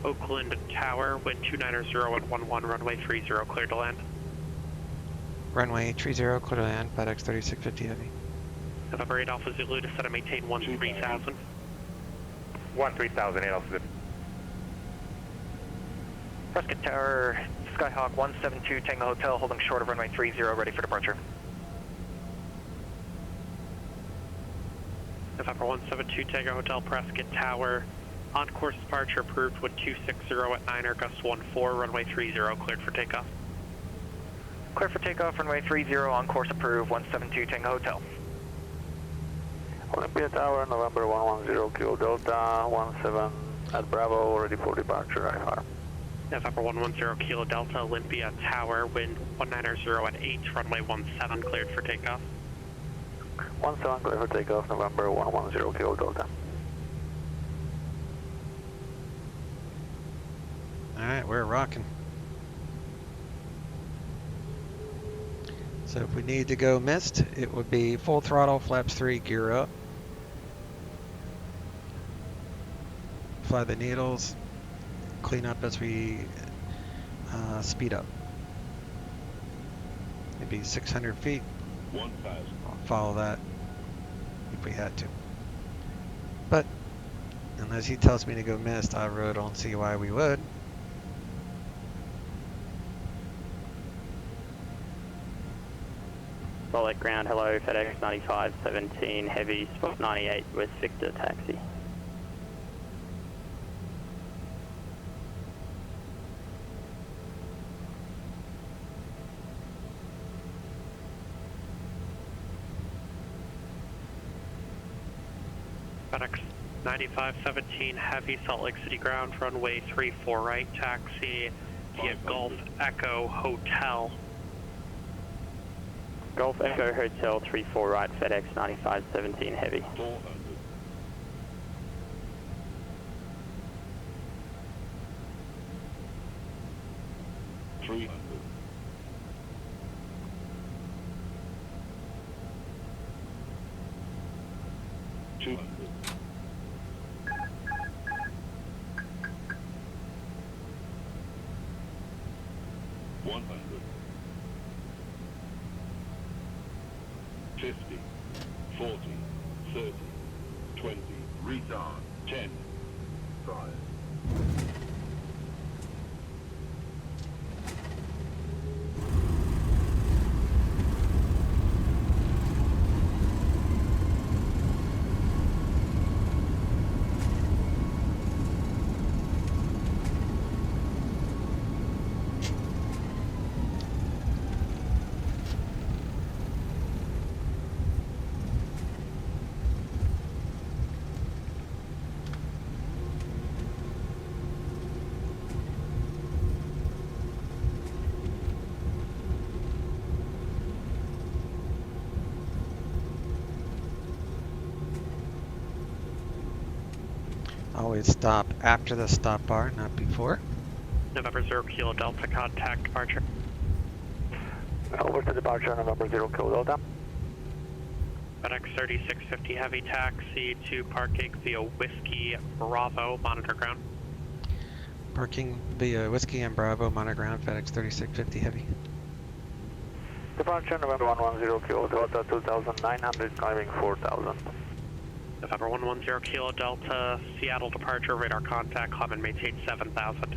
Oakland Tower, wind 290 at 11, runway 30, clear to land. Runway 30, clear to land, FedEx 3650 heavy. November 8 Alpha Zulu to set a maintain 13,000. 13,000 Alpha Zulu. Prescott Tower, Skyhawk 172 Tango Hotel, holding short of runway 30, ready for departure. November 172 Tango Hotel, Prescott Tower, on course departure approved, wind 260 at 9er, gust 14, runway 30, cleared for takeoff. Clear for takeoff, runway 30, on course approved, 172 Tango Hotel. Olympia Tower, November 110 Kilo Delta, 17 at Bravo, ready for departure, IFR. November 110 Kilo Delta, Olympia Tower, wind 190 at 8, runway 17, cleared for takeoff. 17 clear for takeoff, November 110 Kilo Delta. Alright, we're rocking. So if we need to go missed, it would be full throttle, flaps 3, gear up. Fly the needles, clean up as we speed up. Maybe 600 feet. 1,000. I'll follow that if we had to. But unless he tells me to go missed, I really don't see why we would. Salt Lake ground, hello, FedEx 9517 heavy, spot 98 West Victor taxi. FedEx 9517 heavy, Salt Lake City ground, runway 34 right, taxi via Golf Echo Hotel. Golf Echo Hotel 34 right, FedEx 9517 heavy. 400. 300. 200. 100. 50, 40, 30, 20, retard, 10, 5. Always stop after the stop bar, not before. November 0 Kilo Delta, contact departure. Over to departure, November 0 Kilo Delta. FedEx Rte 650 heavy taxi to parking via Whiskey Bravo, monitor ground. Parking via Whiskey and Bravo, monitor ground, FedEx 3650 heavy. Departure, November 110 Kilo Delta, 2900, climbing 4000. November 110 Kilo Delta, Seattle departure, radar contact, climb and maintain 7000.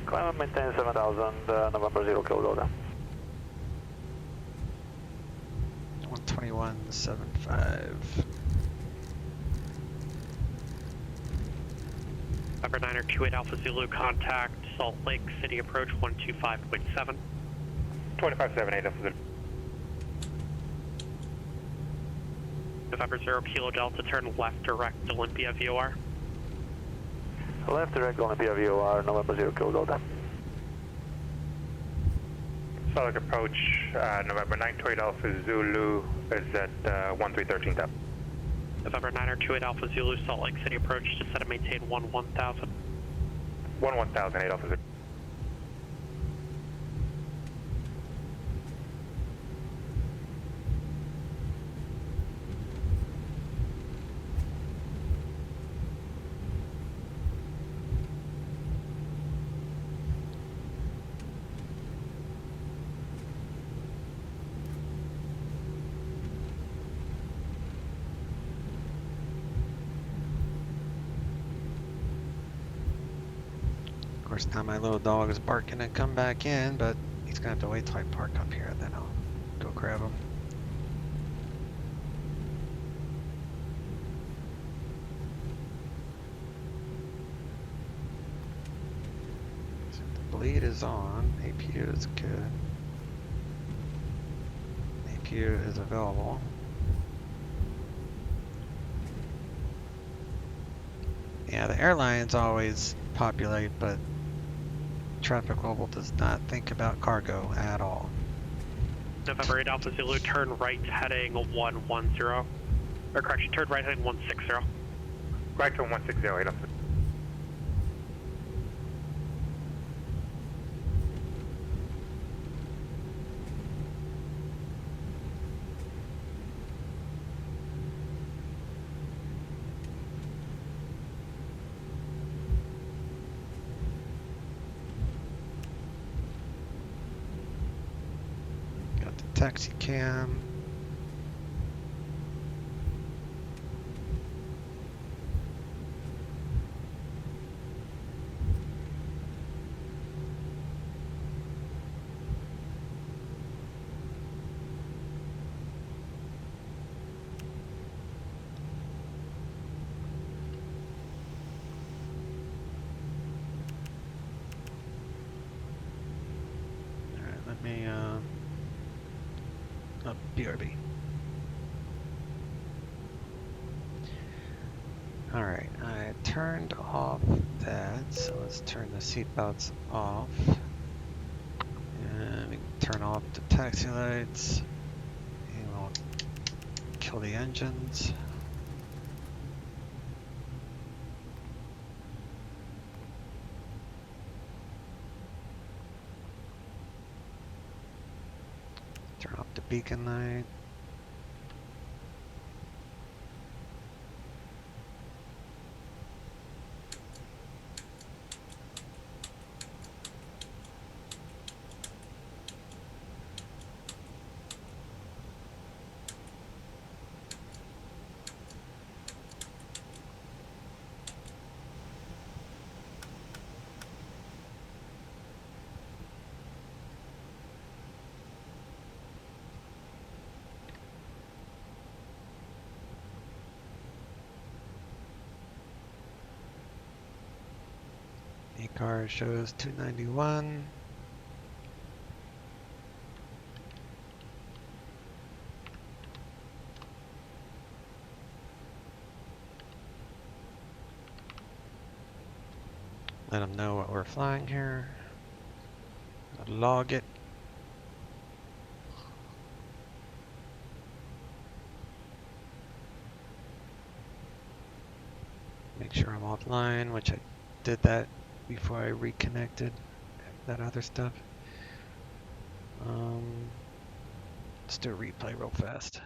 Climb and maintain 7000, November 0 Kilo Delta. 121.75. November 928 Alpha Zulu, contact Salt Lake City approach 125.7. 2578 Alpha Zulu. November 0 Kilo Delta, turn left direct Olympia VOR. Left direct Olympia VOR, November 0 Kilo Delta. Solid approach, November 928 Alpha Zulu is at 1313 top. November 928 Alpha Zulu, Salt Lake City approach, descend and maintain 1000. 1008 Alpha Zulu. Of course, now my little dog is barking to come back in, but he's gonna have to wait till I park up here, then I'll go grab him. So the bleed is on. APU is good. APU is available. Yeah, the airlines always populate, but Traffic Global does not think about cargo at all. November 8 Alpha Zulu, turn right heading 110. Or correction, turn right heading 160. Right to 1608 Alpha Zulu. Got the taxi cam. Alright, let me BRB. Alright, I turned off that, so let's turn the seatbelts off. And we can turn off the taxi lights. And we'll kill the engines. Turn off the beacon light. A-car shows 291. Let them know what we're flying here. Log it. Make sure I'm offline, which I did that before I reconnected that other stuff. Let's do a replay real fast.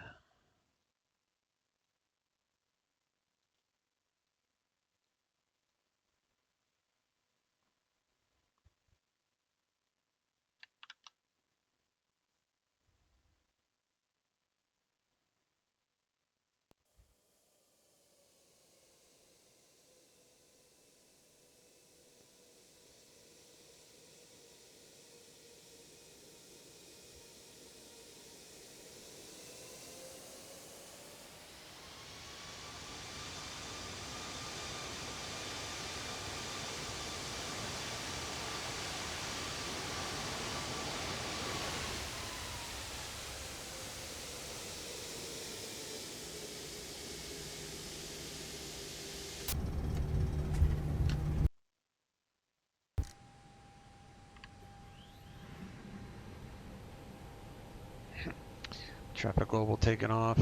Traffic Global taking off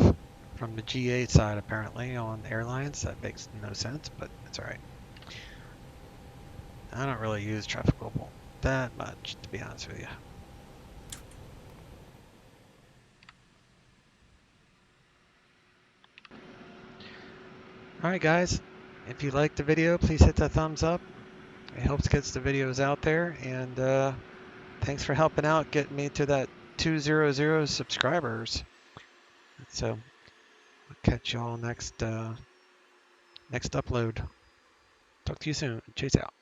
from the GA side apparently on airlines. That makes no sense, but it's all right. I don't really use Traffic Global that much, to be honest with you. All right, guys. If you liked the video, please hit that thumbs up. It helps get the videos out there, and thanks for helping out getting me to that 200 subscribers. So I'll catch y'all next upload. Talk to you soon. Chase out.